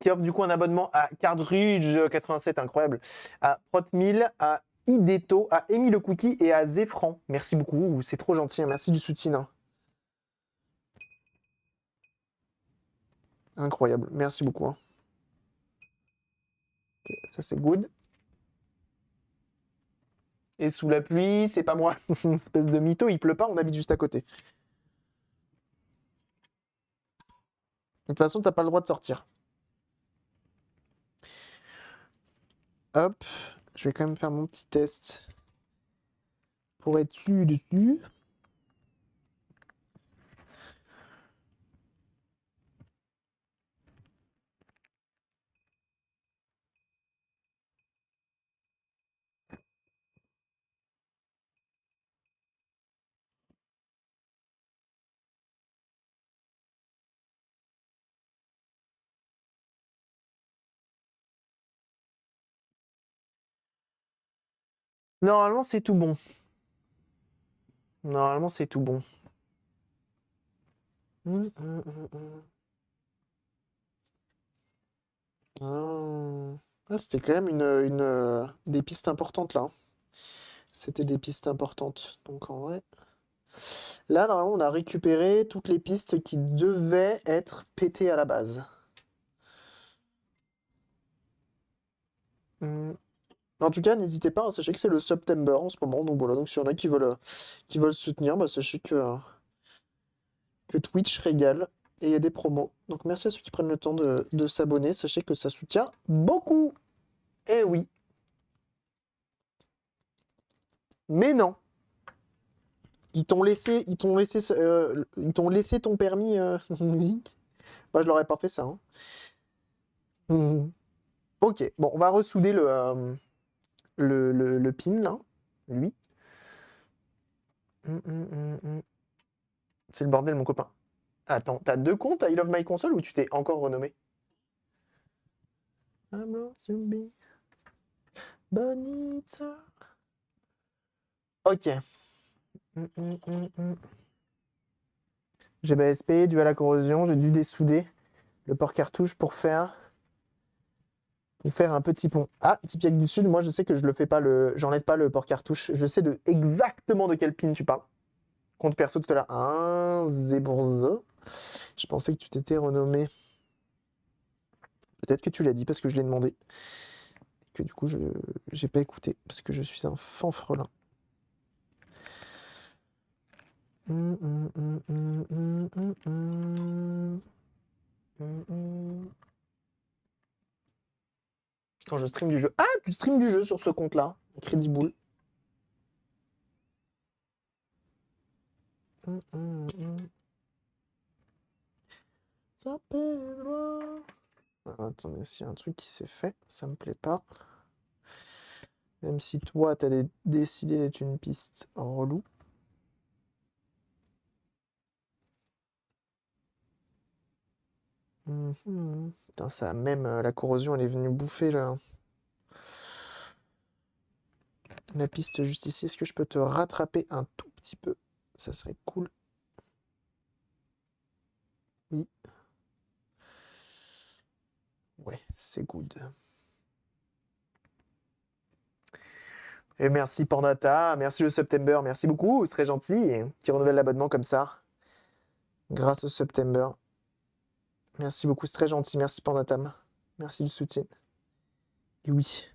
Qui offre du coup un abonnement à Cardridge 87, incroyable. À Protmil, à Ideto, à Amy le Cookie et à Zefran. Merci beaucoup. C'est trop gentil. Hein. Merci du soutien. Hein. Incroyable. Merci beaucoup. Hein. Okay, ça c'est good. Et sous la pluie, c'est pas moi. Espèce de mytho, il pleut pas, on habite juste à côté. De toute façon, t'as pas le droit de sortir. Hop, je vais quand même faire mon petit test pour être sûr dessus. Normalement, c'est tout bon. Normalement, c'est tout bon. Ah, c'était quand même des pistes importantes là, hein. C'était des pistes importantes. Donc en vrai. Là, normalement, on a récupéré toutes les pistes qui devaient être pétées à la base. En tout cas, n'hésitez pas, hein, sachez que c'est le September en ce moment. Donc voilà, donc s'il y en a qui veulent soutenir, bah, sachez que Twitch régale et il y a des promos. Donc merci à ceux qui prennent le temps de s'abonner. Sachez que ça soutient beaucoup. Eh oui. Mais non. Ils t'ont laissé ton permis, Vic. Moi, je l'aurais pas fait ça, hein. Ok, bon, on va ressouder le pin, là. Lui. C'est le bordel, mon copain. Attends, t'as 2 comptes à I Love My Console ou tu t'es encore renommé? Bonita. Ok. J'ai BSP, dû à la corrosion, j'ai dû dessouder le port cartouche pour faire un petit pont. Ah, Tipiac du Sud, moi je sais que je le fais pas j'enlève pas le port cartouche. Je sais exactement de quel pin tu parles. Compte perso tout à l'heure. Un Zeborzo. Je pensais que tu t'étais renommé. Peut-être que tu l'as dit parce que je l'ai demandé. Et que du coup, j'ai pas écouté parce que je suis un fanfrelin. Quand je stream du jeu. Ah, tu stream du jeu sur ce compte-là. Incredible. Ça pèse. Attendez, s'il y a un truc qui s'est fait, ça me plaît pas. Même si toi, t'as décidé d'être une piste relou. Putain, ça même la corrosion, elle est venue bouffer là. La piste juste ici, est-ce que je peux te rattraper un tout petit peu? Ça serait cool. Oui. Ouais, c'est good. Et merci Pandata, merci le September, merci beaucoup, c'est très gentil, qui renouvelle l'abonnement comme ça. Grâce au September. Merci beaucoup, c'est très gentil, merci Pandatam. Merci du soutien. Et oui.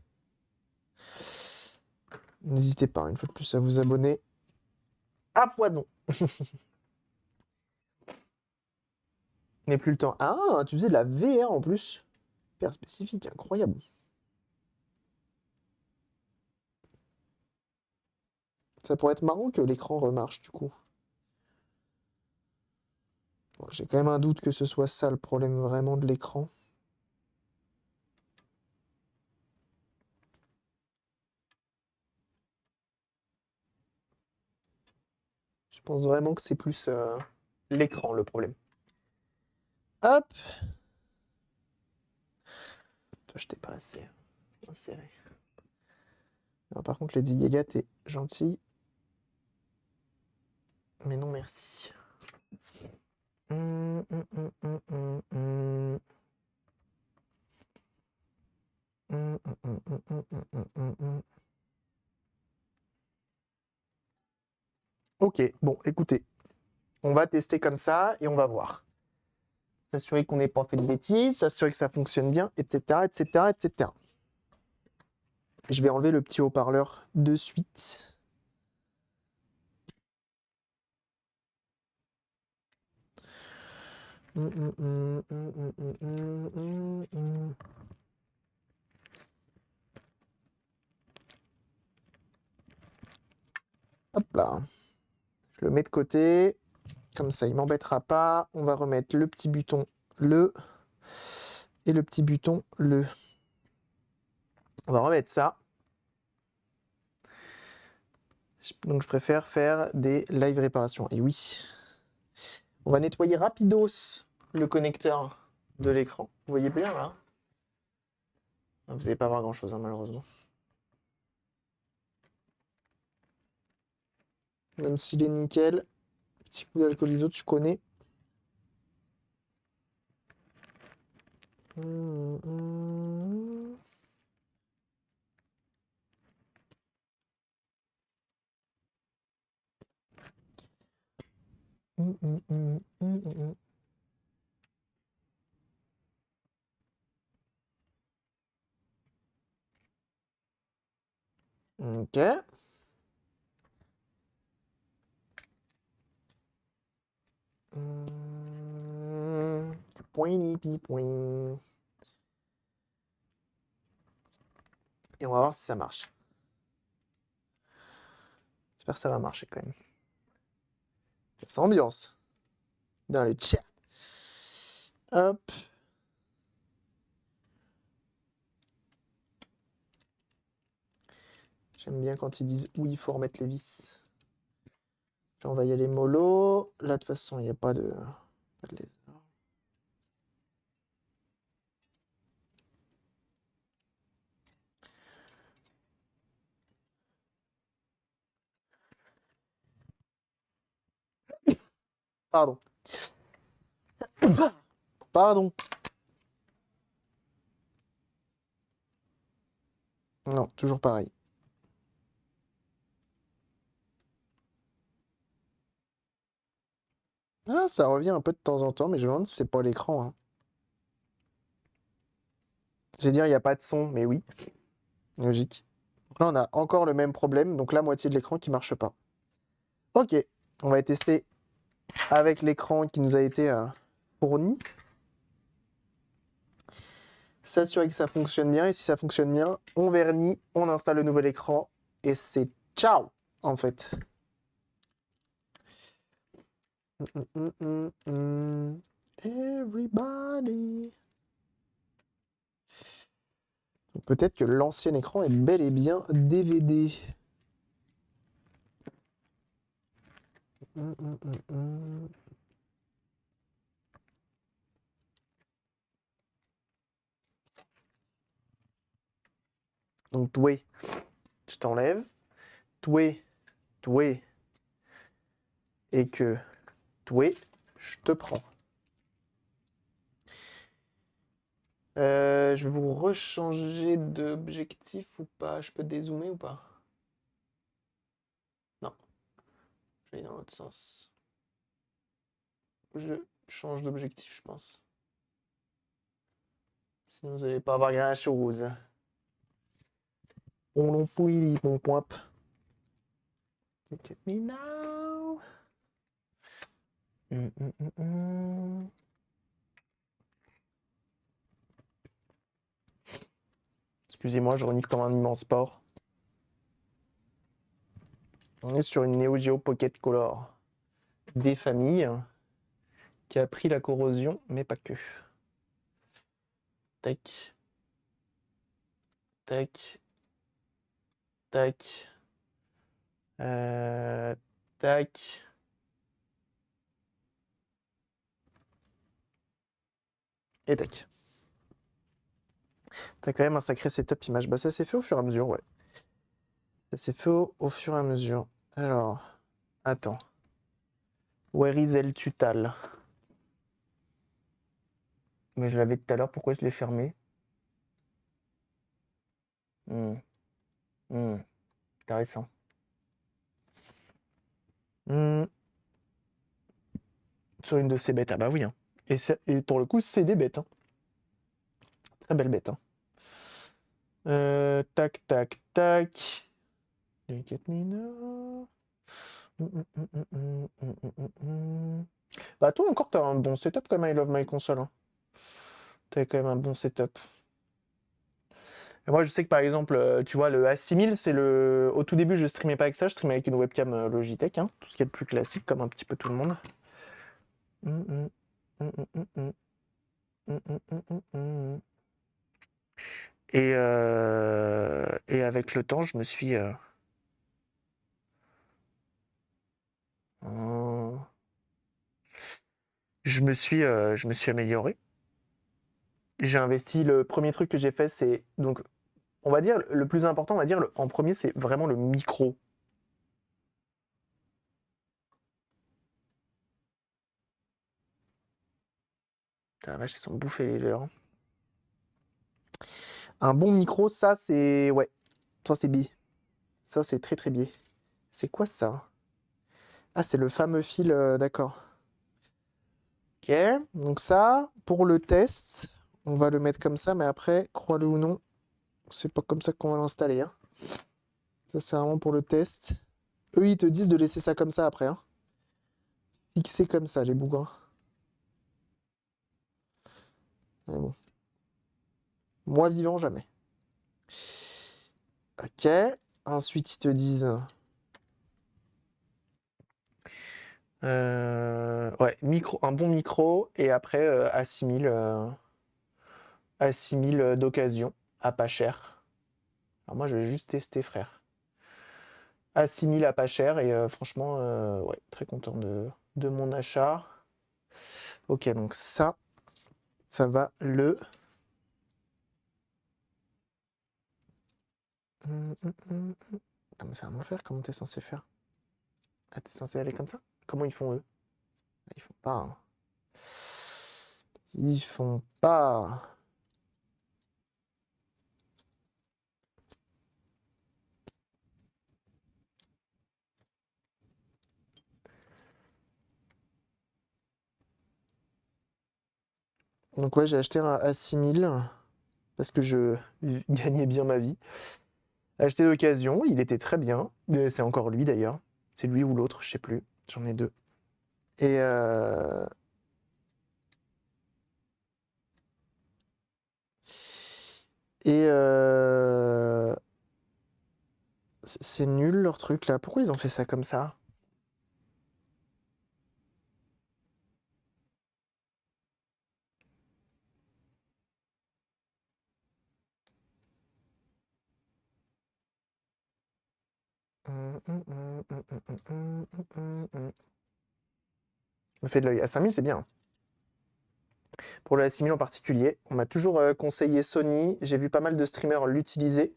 N'hésitez pas, une fois de plus, à vous abonner à poison. Mais plus le temps. Ah, tu faisais de la VR en plus. Hyper spécifique, incroyable. Ça pourrait être marrant que l'écran remarche du coup. Bon, j'ai quand même un doute que ce soit ça le problème vraiment de l'écran. Je pense vraiment que c'est plus l'écran le problème. Hop. Toi, je t'ai pas assez inséré. Alors, par contre, Lady Gaga, t'es gentil. Mais non, merci. Ok, bon, écoutez. On va tester comme ça et on va voir. S'assurer qu'on n'ait pas fait de bêtises, s'assurer que ça fonctionne bien, etc., etc., etc. Je vais enlever le petit haut-parleur de suite. Hop là. Je le mets de côté. Comme ça, il m'embêtera pas. On va remettre le petit bouton le et le petit bouton le. On va remettre ça. Donc je préfère faire des live réparations. Et oui. On va nettoyer rapidos le connecteur de l'écran. Vous voyez bien là? Vous n'allez pas voir grand chose, hein, malheureusement. Même s'il est nickel. Petit coup d'alcool iso, tu connais. Ok. Point, point. Et on va voir si ça marche. J'espère que ça va marcher quand même. Ça ambiance. Dans le chat. Hop. J'aime bien quand ils disent où il faut remettre les vis. Là, on va y aller mollo. Là, de toute façon, il n'y a pas de laser. Pardon. Pardon. Non, toujours pareil. Ah, ça revient un peu de temps en temps, mais je me demande si c'est pas l'écran. Hein. J'allais dire, il n'y a pas de son, mais oui. Logique. Donc là, on a encore le même problème, donc la moitié de l'écran qui marche pas. Ok, on va tester avec l'écran qui nous a été fourni. S'assurer que ça fonctionne bien, et si ça fonctionne bien, on vernit, on installe le nouvel écran, et c'est ciao, en fait. Everybody. Peut-être que l'ancien écran est bel et bien DVD. Donc, toué, je t'enlève. Toué, toué. Et que toué, je te prends. Je vais vous rechanger d'objectif ou pas? Je peux dézoomer ou pas? Non. Je vais dans l'autre sens. Je change d'objectif, je pense. Sinon, vous n'allez pas avoir grand-chose. On l'empouille, mon point. Look at me now. Excusez-moi, je renifle comme un immense porc. On est sur une Neo Geo Pocket Color des familles qui a pris la corrosion, mais pas que. Tac. Tac. Tac. Tac. Et tac. T'as quand même un sacré setup image. Bah ça s'est fait au fur et à mesure, ouais. Ça s'est fait au fur et à mesure. Alors, attends. Where is El Tutal? Mais je l'avais tout à l'heure, pourquoi je l'ai fermé? Intéressant. Sur une de ces bêtes, ah bah oui. Hein. Et pour le coup, c'est des bêtes. Hein. Très belle bête. Hein. Tac, tac, tac. Look at me now. Bah toi encore, t'as un bon setup comme I Love My Console. Hein. T'as quand même un bon setup. Et moi, je sais que par exemple, tu vois, le A6000, c'est le... Au tout début, je streamais pas avec ça, je streamais avec une webcam Logitech, hein, tout ce qui est le plus classique, comme un petit peu tout le monde. Et avec le temps, je me suis... je me suis amélioré. J'ai investi, le premier truc que j'ai fait, c'est... Donc, on va dire, le plus important, on va dire, en premier, c'est vraiment le micro. Putain, la vache, ils sont bouffés les leurs. Un bon micro, ça c'est... Ouais, ça c'est biais. Ça c'est très très biais. C'est quoi ça? Ah, c'est le fameux fil, d'accord. Ok, donc ça, pour le test, on va le mettre comme ça, mais après, crois-le ou non, c'est pas comme ça qu'on va l'installer. Hein. Ça, c'est vraiment pour le test. Eux, ils te disent de laisser ça comme ça après. Hein. Fixer comme ça, les bougres. Mais bon. Moi, vivant, jamais. Ok. Ensuite, ils te disent... ouais, un bon micro, et après, A6000 d'occasion, à pas cher. Alors moi, je vais juste tester, frère. A6000 à pas cher, et franchement, ouais, très content de mon achat. Ok, donc ça va le... Attends, mais c'est un enfer, comment t'es censé faire? Ah, t'es censé aller comme ça? Comment ils font, eux? Ils font pas. Hein. Ils font pas. Donc ouais, j'ai acheté un A6000 parce que je gagnais bien ma vie. Acheté d'occasion, il était très bien. C'est encore lui d'ailleurs. C'est lui ou l'autre, je sais plus. J'en ai deux. Et et c'est nul leur truc là. Pourquoi ils ont fait ça comme ça? Me fait de l'œil. À 5000, c'est bien. Pour le A6000 en particulier, on m'a toujours conseillé Sony. J'ai vu pas mal de streamers l'utiliser.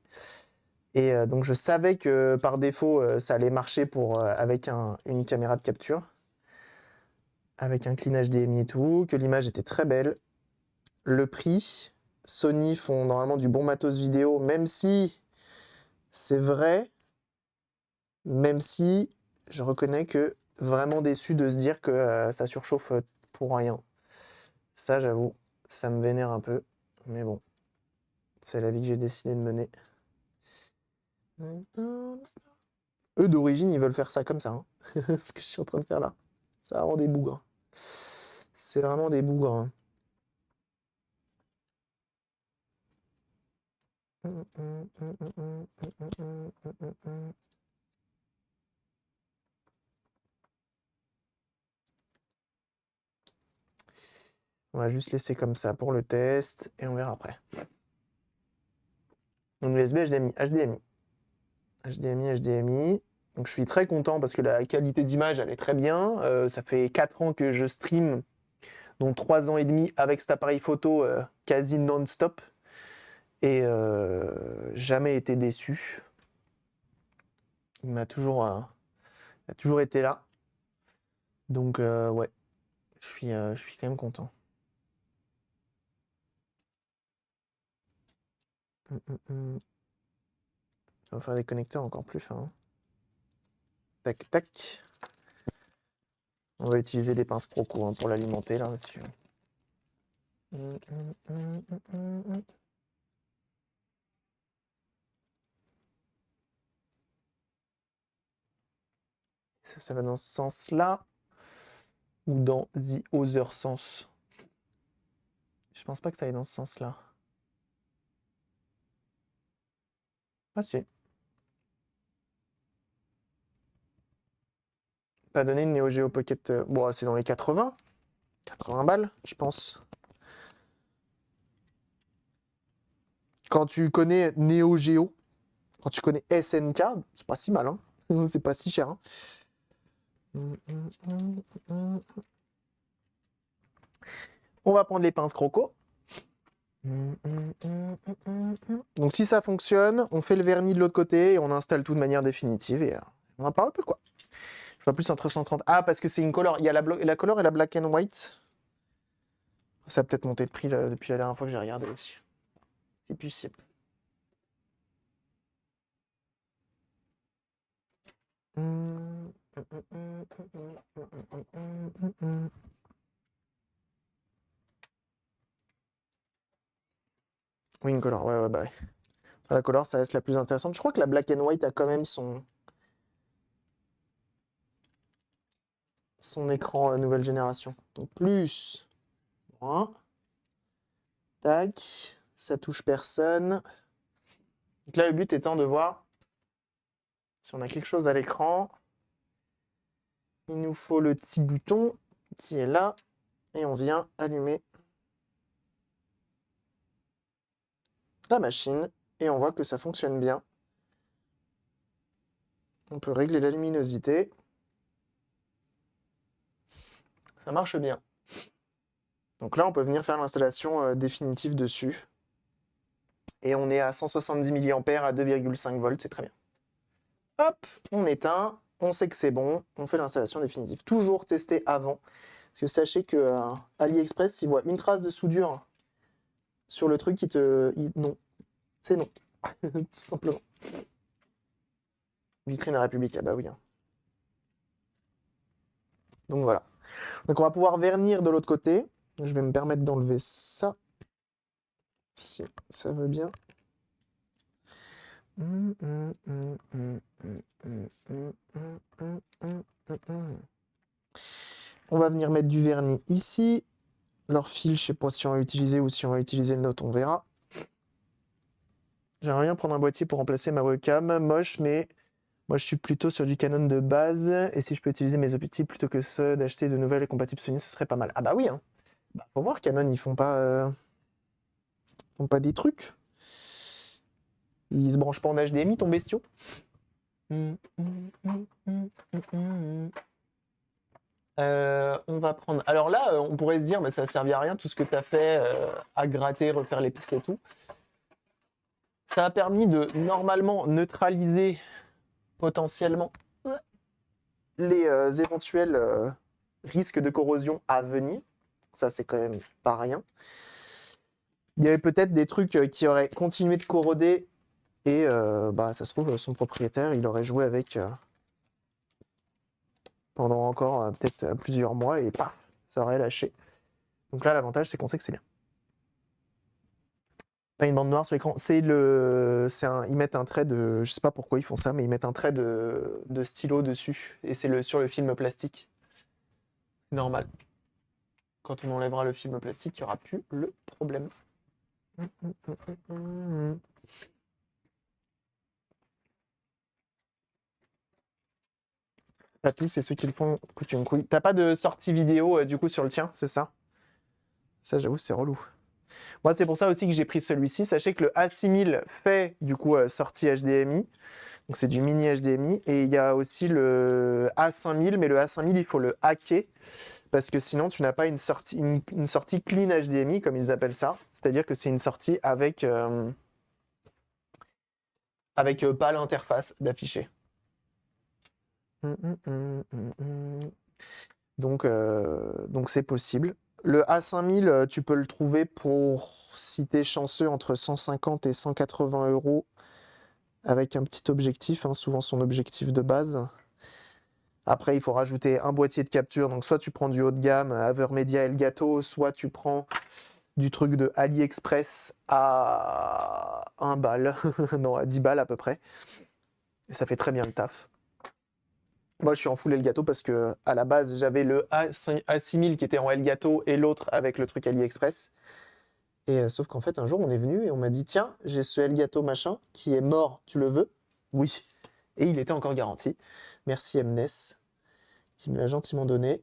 Et donc je savais que par défaut, ça allait marcher avec une caméra de capture. Avec un clean HDMI et tout, que l'image était très belle. Le prix, Sony font normalement du bon matos vidéo, même si c'est vrai, même si je reconnais que vraiment déçu de se dire que ça surchauffe pour rien. Ça, j'avoue, ça me vénère un peu. Mais bon, c'est la vie que j'ai décidé de mener. Eux, d'origine, ils veulent faire ça comme ça. Hein. Ce que je suis en train de faire là. Ça rend des bougres. C'est vraiment des bougres. Hein. On va juste laisser comme ça pour le test et on verra après. Donc USB, HDMI, HDMI. HDMI, HDMI. Donc je suis très content parce que la qualité d'image, elle est très bien. Ça fait 4 ans que je stream, donc 3 ans et demi avec cet appareil photo quasi non-stop. Et jamais été déçu. Il a toujours été là. Donc ouais, je suis quand même content. On va faire des connecteurs encore plus fins. Hein. Tac, tac. On va utiliser des pinces Proco hein, pour l'alimenter là, monsieur. Ça va dans ce sens-là ou dans the other sens? Je pense pas que ça aille dans ce sens-là. Ah si. Pas donné une Neo Geo Pocket. Bon, c'est dans les 80. 80 balles, je pense. Quand tu connais Neo Geo, quand tu connais SNK, c'est pas si mal. Hein. C'est pas si cher. Hein. On va prendre les pinces Croco. Donc si ça fonctionne, on fait le vernis de l'autre côté et on installe tout de manière définitive et on en parle un peu quoi. Je vois plus entre 130. Ah parce que c'est une color, il y a la color et la black and white. Ça a peut-être monté de prix là, depuis la dernière fois que j'ai regardé aussi. C'est possible. Oui, une color, ouais, bah ouais. Enfin, la color, ça reste la plus intéressante. Je crois que la black and white a quand même son écran nouvelle génération. Donc plus, moins, tac, ça touche personne. Donc là, le but étant de voir si on a quelque chose à l'écran. Il nous faut le petit bouton qui est là et on vient allumer la machine et on voit que ça fonctionne bien. On peut régler la luminosité. Ça marche bien. Donc là, on peut venir faire l'installation définitive dessus. Et on est à 170 mA à 2,5 volts, c'est très bien. Hop, on éteint, on sait que c'est bon, on fait l'installation définitive. Toujours tester avant, parce que sachez que AliExpress, s'il voit une trace de soudure sur le truc, non, c'est non, tout simplement. Vitrine à République, ah bah oui. Hein. Donc voilà. Donc on va pouvoir vernir de l'autre côté. Je vais me permettre d'enlever ça, si ça veut bien. On va venir mettre du vernis ici. Leur fil, je sais pas si on va utiliser ou si on va utiliser le nôtre, on verra. J'aimerais bien prendre un boîtier pour remplacer ma webcam. Moche, mais moi je suis plutôt sur du Canon de base. Et si je peux utiliser mes optiques plutôt que ceux d'acheter de nouvelles et compatibles Sony, ce serait pas mal. Ah bah oui, hein. Bah, faut voir, Canon, ils font pas des trucs. Ils se branchent pas en HDMI, ton bestiau. On va prendre. Alors là, on pourrait se dire, mais ça ne servait à rien, tout ce que tu as fait, à gratter, refaire les pistes et tout. Ça a permis de normalement neutraliser potentiellement les éventuels risques de corrosion à venir. Ça, c'est quand même pas rien. Il y avait peut-être des trucs qui auraient continué de corroder et bah, ça se trouve, son propriétaire, il aurait joué avec pendant encore peut-être plusieurs mois et paf, ça aurait lâché. Donc là, l'avantage, c'est qu'on sait que c'est bien. Pas une bande noire sur l'écran, ils mettent un trait de, je sais pas pourquoi ils font ça, mais ils mettent un trait de stylo dessus et c'est sur le film plastique. C'est normal. Quand on enlèvera le film plastique, il n'y aura plus le problème. Pas tous, c'est ceux qui le font coûtent une couille. T'as pas de sortie vidéo du coup sur le tien, c'est ça? Ça, j'avoue, c'est relou. Moi, c'est pour ça aussi que j'ai pris celui-ci. Sachez que le A6000 fait du coup sortie HDMI. Donc c'est du mini HDMI. Et il y a aussi le A5000, mais le A5000, il faut le hacker. Parce que sinon, tu n'as pas une sortie clean HDMI, comme ils appellent ça. C'est-à-dire que c'est une sortie avec pas l'interface d'afficher. Donc c'est possible. Le A5000, tu peux le trouver pour, si t'es chanceux, entre 150 et 180 euros avec un petit objectif, hein, souvent son objectif de base. Après, il faut rajouter un boîtier de capture. Donc, soit tu prends du haut de gamme, Avermedia Elgato, soit tu prends du truc de AliExpress à 1 balle, non, à 10 balles à peu près. Et ça fait très bien le taf. Moi, je suis en full Elgato parce que à la base, j'avais le A6000 qui était en Elgato et l'autre avec le truc AliExpress. Et sauf qu'en fait, un jour, on est venu et on m'a dit tiens, j'ai ce Elgato machin qui est mort, tu le veux? Oui. Et il était encore garanti. Merci Mnes qui me l'a gentiment donné.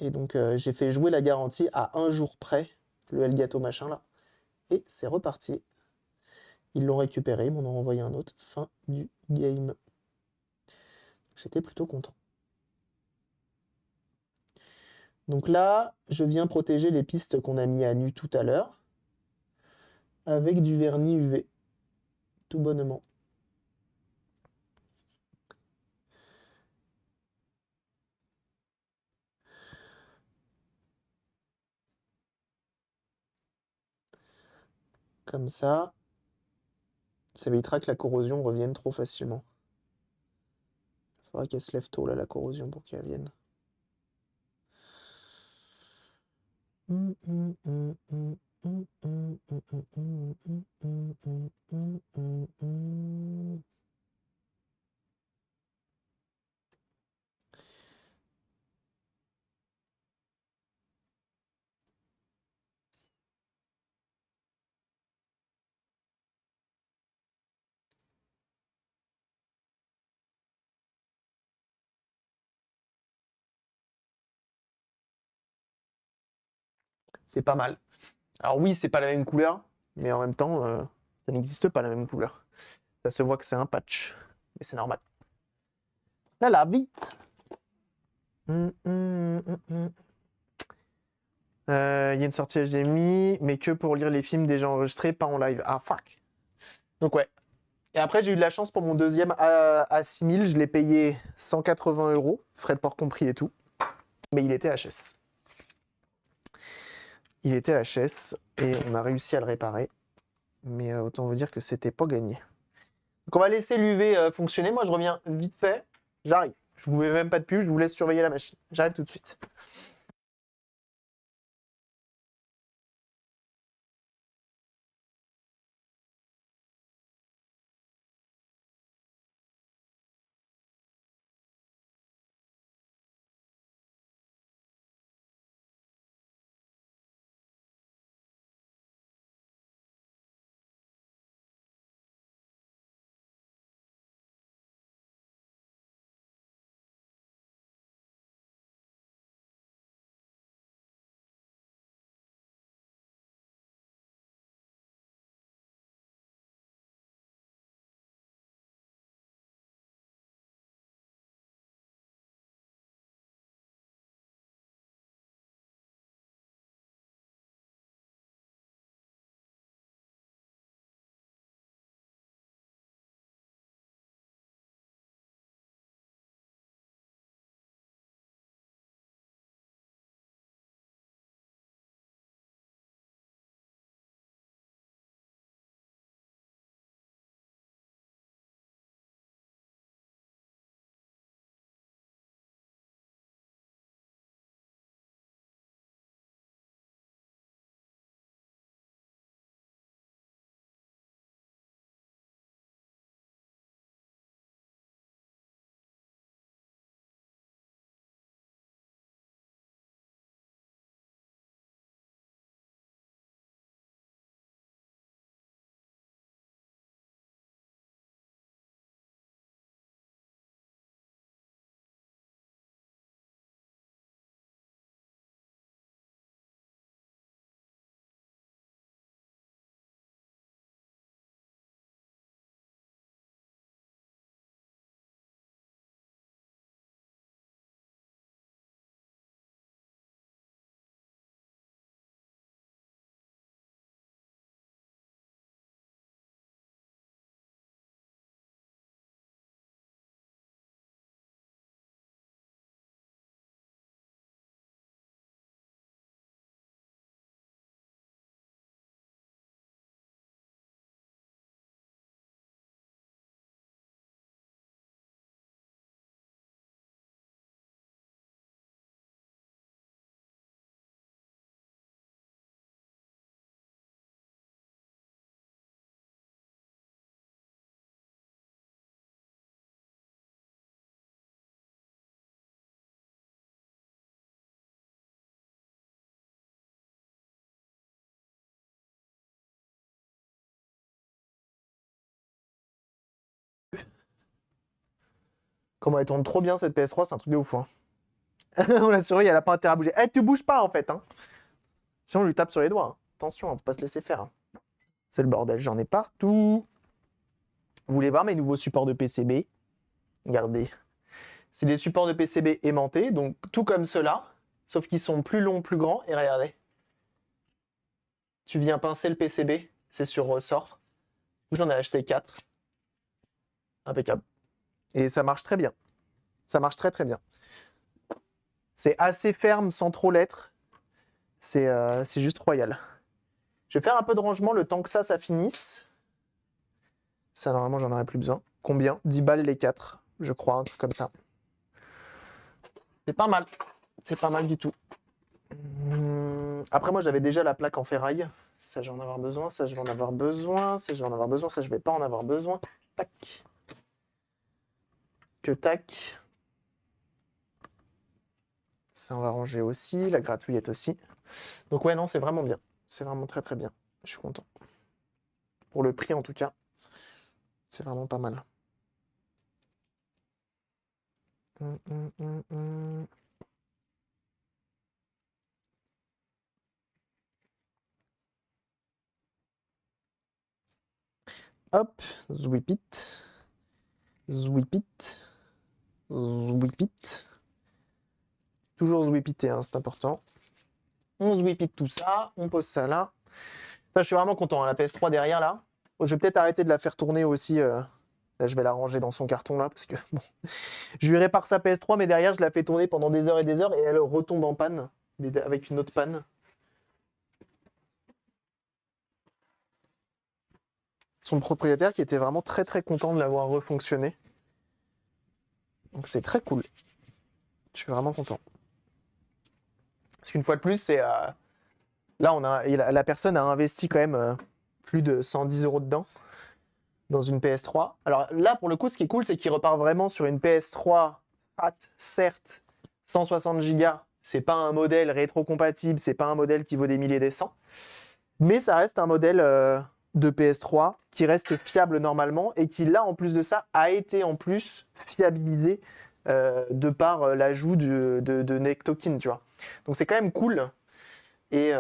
Et donc, j'ai fait jouer la garantie à un jour près, le Elgato machin là. Et c'est reparti. Ils l'ont récupéré, ils m'en ont renvoyé un autre. Fin du game. J'étais plutôt content. Donc là, je viens protéger les pistes qu'on a mis à nu tout à l'heure avec du vernis UV, tout bonnement. comme ça. Ça évitera que la corrosion revienne trop facilement. Il faudra qu'elle se lève tôt, là, la corrosion, pour qu'elle vienne. C'est pas mal. Alors oui, c'est pas la même couleur, mais en même temps, ça n'existe pas la même couleur. Ça se voit que c'est un patch, mais c'est normal. Là, la vie. Il y a une sortie HDMI, mais que pour lire les films déjà enregistrés, pas en live. Ah, fuck. Donc ouais. Et après, j'ai eu de la chance pour mon deuxième à 6000, je l'ai payé 180 €, frais de port compris et tout. Mais il était HS. Il était HS et on a réussi à le réparer. Mais autant vous dire que c'était pas gagné. Donc on va laisser l'UV fonctionner. Moi, je reviens vite fait. J'arrive. Je vous mets même pas de pub, je vous laisse surveiller la machine. J'arrive tout de suite. Comment elle tourne trop bien cette PS3, c'est un truc de ouf. Hein. On la surveille, elle a pas intérêt à bouger. Eh, tu bouges pas en fait. Hein. Sinon, on lui tape sur les doigts. Hein. Attention, faut pas se laisser faire. Hein. C'est le bordel, j'en ai partout. Vous voulez voir mes nouveaux supports de PCB? Regardez. C'est des supports de PCB aimantés, donc tout comme ceux-là, sauf qu'ils sont plus longs, plus grands. Et regardez. Tu viens pincer le PCB, c'est sur ressort. J'en ai acheté 4. Impeccable. Et ça marche très bien. Ça marche très très bien. C'est assez ferme sans trop l'être. C'est juste royal. Je vais faire un peu de rangement le temps que ça finisse. Ça, normalement, j'en aurais plus besoin. Combien? 10 balles les 4, je crois, un truc comme ça. C'est pas mal. C'est pas mal du tout. Après, moi, j'avais déjà la plaque en ferraille. Ça, je vais en avoir besoin. Ça, je vais en avoir besoin. Ça, je vais en avoir besoin. Ça, je vais pas en avoir besoin. Tac. Que tac. Ça, on va ranger aussi. La gratouillette aussi. Donc, ouais, non, c'est vraiment bien. C'est vraiment très, très bien. Je suis content. Pour le prix, en tout cas, c'est vraiment pas mal. Hop, zwip it. Zwip it. Zwip it. Toujours zwipiter, hein, c'est important. On zwipite tout ça, on pose ça là. Ça, je suis vraiment content, hein, la PS3 derrière là. Je vais peut-être arrêter de la faire tourner aussi. Là, je vais la ranger dans son carton là, parce que bon, je lui répare sa PS3, mais derrière, je la fais tourner pendant des heures et elle retombe en panne, mais avec une autre panne. Son propriétaire qui était vraiment très très content de l'avoir refonctionné. Donc c'est très cool. Je suis vraiment content. Parce qu'une fois de plus, c'est là, la personne a investi quand même plus de 110 € dedans, dans une PS3. Alors là, pour le coup, ce qui est cool, c'est qu'il repart vraiment sur une PS3 fat, certes, 160 Go. C'est pas un modèle rétro-compatible, c'est pas un modèle qui vaut des milliers et des cents. Mais ça reste un modèle de PS3 qui reste fiable normalement et qui, là, en plus de ça, a été en plus fiabilisé de par l'ajout de Nectokin, tu vois. Donc c'est quand même cool. Et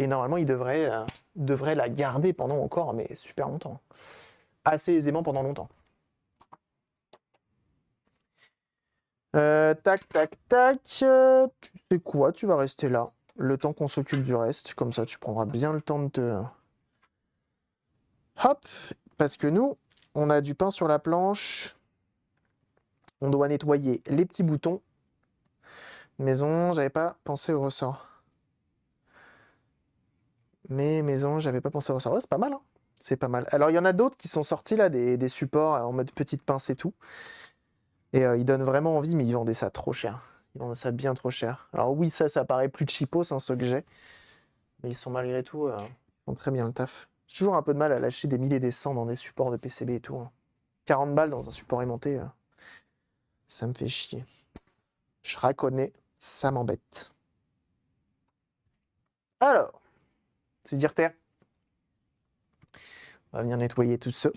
normalement, il devrait la garder pendant encore, mais super longtemps. Assez aisément pendant longtemps. Tac, tac, tac. Tu sais quoi? Tu vas rester là. Le temps qu'on s'occupe du reste. Comme ça, tu prendras bien le temps de te... Hop! Parce que nous, on a du pain sur la planche. On doit nettoyer les petits boutons. Maison, j'avais pas pensé au ressort. Mais maison, j'avais pas pensé au ressort. Ouais, c'est pas mal, hein. C'est pas mal. Alors, il y en a d'autres qui sont sortis là, des supports en mode petite pince et tout. Et ils donnent vraiment envie, mais ils vendaient ça trop cher. Ils vendent ça bien trop cher. Alors oui, ça paraît plus cheapos, hein, ceux que j'ai. Mais ils sont malgré tout, ils font très bien le taf. J'ai toujours un peu de mal à lâcher des milliers et des cents dans des supports de PCB et tout, hein. 40 balles dans un support aimanté, ça me fait chier. Je reconnais, ça m'embête. Alors, se dire terre. On va venir nettoyer tout ça.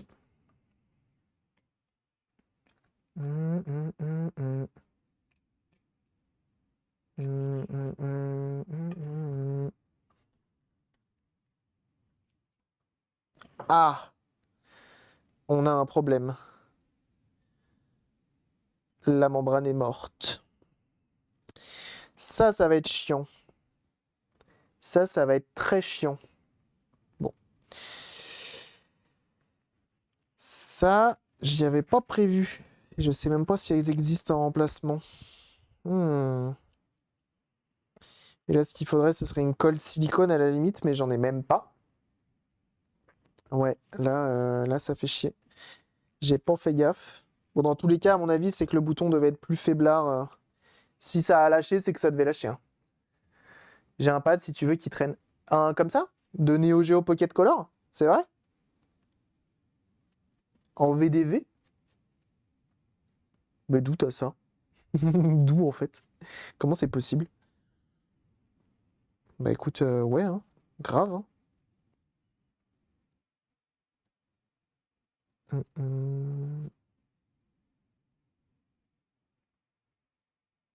Ah, on a un problème. La membrane est morte. Ça va être chiant. Ça va être très chiant. Bon. Ça, j'y avais pas prévu. Je sais même pas si elles existent en remplacement. Et là, ce qu'il faudrait, ce serait une colle silicone à la limite, mais j'en ai même pas. Ouais, là, ça fait chier. J'ai pas fait gaffe. Bon, dans tous les cas, à mon avis, c'est que le bouton devait être plus faiblard. Si ça a lâché, c'est que ça devait lâcher, hein. J'ai un pad, si tu veux, qui traîne. Un comme ça? De Neo Geo Pocket Color? C'est vrai? En VDV? Mais d'où t'as ça? D'où, en fait? Comment c'est possible? Bah écoute, ouais, hein. Grave, hein.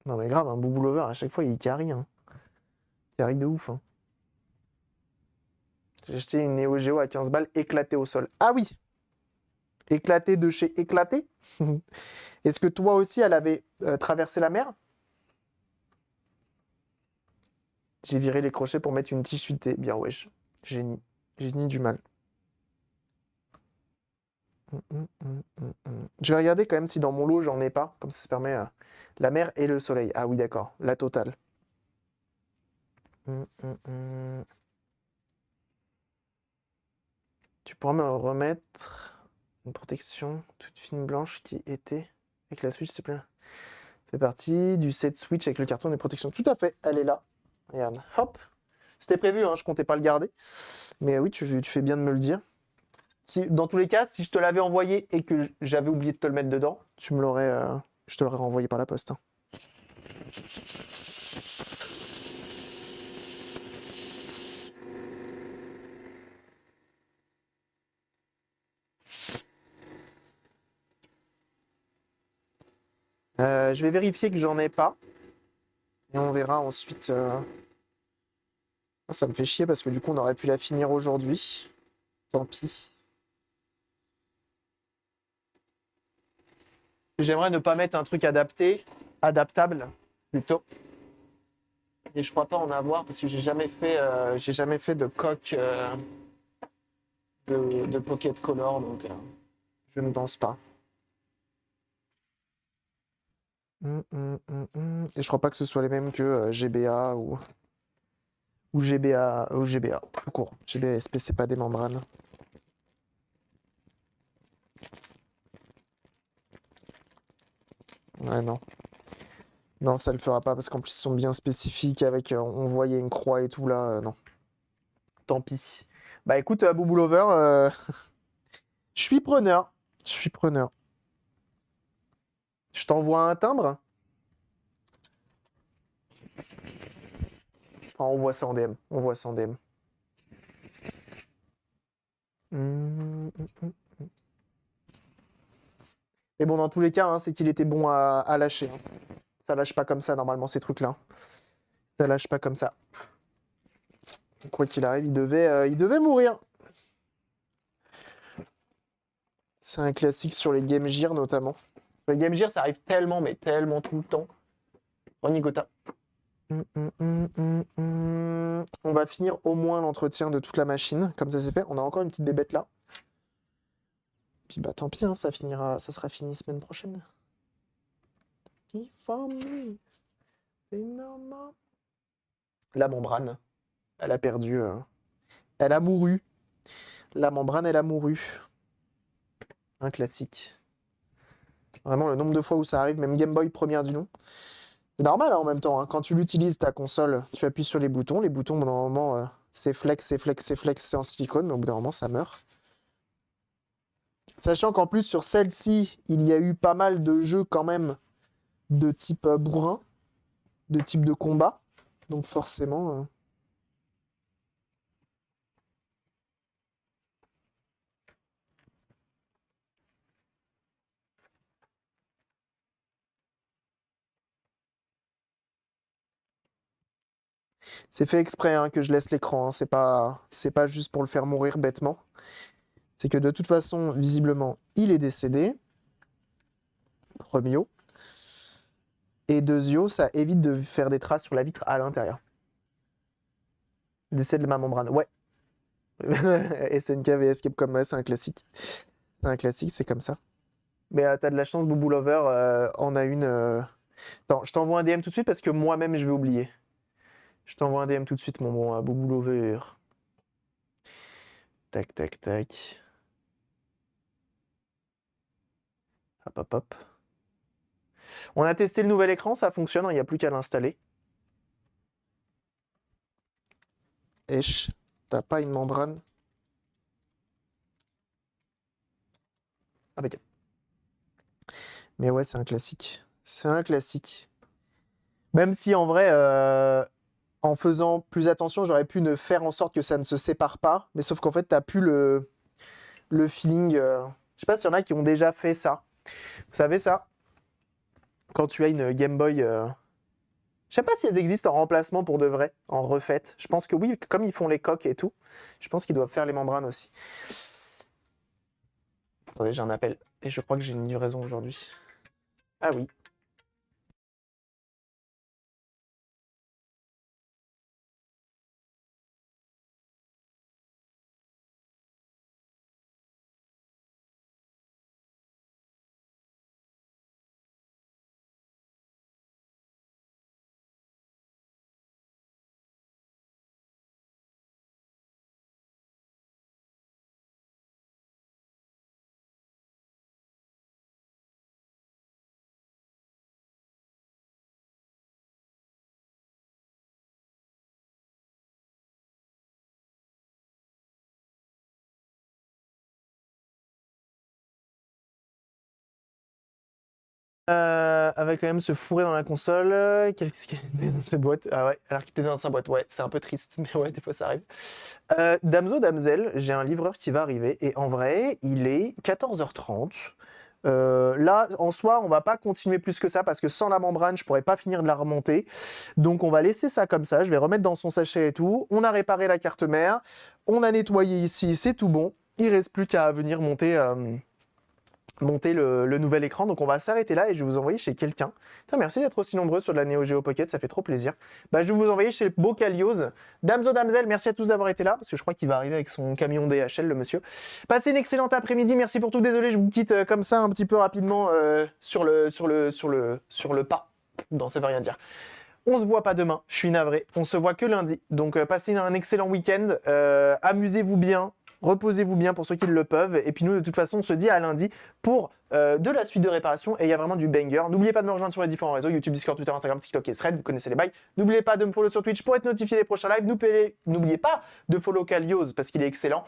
Non mais grave, un Boubou Lover, à chaque fois, il carry, hein. Carry de ouf, hein. J'ai acheté une Neo Geo à 15 balles éclatée au sol. Ah oui! Éclatée de chez éclaté? Est-ce que toi aussi, elle avait traversé la mer? J'ai viré les crochets pour mettre une tige fuitée. Bien wesh. Génie. Génie du mal. Je vais regarder quand même si dans mon lot, j'en ai pas. Comme ça permet la mer et le soleil. Ah oui, d'accord. La totale. Tu pourras me remettre une protection toute fine blanche qui était avec la Switch, s'il te plaît. Fait partie du set Switch avec le carton de protection. Tout à fait, elle est là. Regarde, hop. C'était prévu, hein, je comptais pas le garder. Mais oui, tu fais bien de me le dire. Dans tous les cas, si je te l'avais envoyé et que j'avais oublié de te le mettre dedans, je te l'aurais renvoyé par la poste, hein. Je vais vérifier que j'en ai pas. Et on verra ensuite. Ça me fait chier parce que du coup, on aurait pu la finir aujourd'hui. Tant pis. J'aimerais ne pas mettre un truc adaptable, plutôt. Et je crois pas en avoir parce que j'ai jamais fait de coque de Pocket Color, donc je ne pense pas. Et je crois pas que ce soit les mêmes que GBA ou GBA, tout court. GBA SP, c'est pas des membranes. Ouais, non. Non, ça le fera pas parce qu'en plus, ils sont bien spécifiques avec. On voyait une croix et tout là. Non. Tant pis. Bah écoute, Boubou Lover, je suis preneur. Je suis preneur. Je t'envoie un timbre. Ah, on voit ça en DM. On voit ça en DM. Mais bon, dans tous les cas, hein, c'est qu'il était bon à lâcher, hein. Ça lâche pas comme ça, normalement, ces trucs-là. Ça lâche pas comme ça. Quoi qu'il arrive, il devait mourir. C'est un classique sur les Game Gear, notamment. Les Game Gear, ça arrive tellement, mais tellement tout le temps. Renigota. On va finir au moins l'entretien de toute la machine, comme ça c'est fait. On a encore une petite bébête là. Puis bah tant pis, hein, ça sera fini semaine prochaine. La membrane, elle a perdu. Elle a mouru. La membrane, elle a mouru. Un classique. Vraiment, le nombre de fois où ça arrive, même Game Boy première du nom. C'est normal, hein, en même temps, hein. Quand tu l'utilises, ta console, tu appuies sur les boutons. Les boutons, au bout d'un moment, c'est flex, c'est en silicone, mais au bout d'un moment, ça meurt. Sachant qu'en plus, sur celle-ci, il y a eu pas mal de jeux quand même de type bourrin, de type de combat. Donc forcément. C'est fait exprès, hein, que je laisse l'écran, hein. C'est pas juste pour le faire mourir bêtement. C'est que de toute façon, visiblement, il est décédé. Premio. Et deuxio, ça évite de faire des traces sur la vitre à l'intérieur. Décès de ma membrane. Ouais. SNK vs Capcom, ouais, c'est un classique. C'est un classique, c'est comme ça. Mais t'as de la chance, Boubou Lover, on a une. Attends, je t'envoie un DM tout de suite parce que moi-même je vais oublier. Je t'envoie un DM tout de suite, mon bon Boubou Lover. Tac, tac, tac. Hop, hop, hop. On a testé le nouvel écran, ça fonctionne, il n'y a plus qu'à l'installer. Esh, t'as pas une membrane? Ah bah, mais ouais, c'est un classique. C'est un classique. Même si en vrai, en faisant plus attention, j'aurais pu ne faire en sorte que ça ne se sépare pas. Mais sauf qu'en fait, t'as plus le feeling. Je sais pas s'il y en a qui ont déjà fait ça. Vous savez ça? Quand tu as une Game Boy. Je sais pas si elles existent en remplacement pour de vrai, en refaite. Je pense que oui, comme ils font les coques et tout, je pense qu'ils doivent faire les membranes aussi. Attendez, j'ai un appel. Et je crois que j'ai une livraison aujourd'hui. Ah oui. Avec quand même se fourrer dans la console. Qu'est-ce qu'il y a dans ses boîtes? Ah ouais, alors qu'il était dans sa boîte. Ouais, c'est un peu triste, mais ouais, des fois ça arrive. Damso, Damsel, j'ai un livreur qui va arriver. Et en vrai, il est 14h30. Là, en soi, on va pas continuer plus que ça parce que sans la membrane, je pourrais pas finir de la remonter. Donc, on va laisser ça comme ça. Je vais remettre dans son sachet et tout. On a réparé la carte mère. On a nettoyé ici. C'est tout bon. Il reste plus qu'à venir monter le nouvel écran. Donc on va s'arrêter là et je vais vous envoyer chez quelqu'un. Merci d'être aussi nombreux sur de la Neo Geo Pocket, ça fait trop plaisir. Bah, je vais vous envoyer chez Bocalios. Damso, Damsel, merci à tous d'avoir été là, parce que je crois qu'il va arriver avec son camion DHL, le monsieur. Passez une excellente après-midi, merci pour tout. Désolé, je vous quitte comme ça un petit peu rapidement sur le pas. Non, ça veut rien dire. On se voit pas demain, je suis navré. On se voit que lundi. Donc passez un excellent week-end. Amusez-vous bien. Reposez-vous bien pour ceux qui le peuvent. Et puis nous, de toute façon, on se dit à lundi pour de la suite de réparation. Et il y a vraiment du banger. N'oubliez pas de me rejoindre sur les différents réseaux, YouTube, Discord, Twitter, Instagram, TikTok et Thread. Vous connaissez les bails. N'oubliez pas de me follow sur Twitch pour être notifié des prochains lives. N'oubliez pas de follow Kalios parce qu'il est excellent.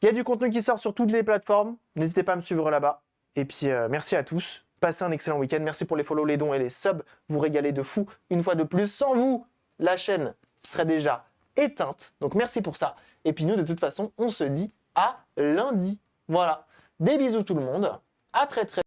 Il y a du contenu qui sort sur toutes les plateformes. N'hésitez pas à me suivre là-bas. Et puis merci à tous. Passez un excellent week-end. Merci pour les follow, les dons et les subs. Vous régalez de fou une fois de plus. Sans vous, la chaîne serait déjà éteinte. Donc merci pour ça. Et puis nous, de toute façon, on se dit à lundi. Voilà. Des bisous tout le monde. À très très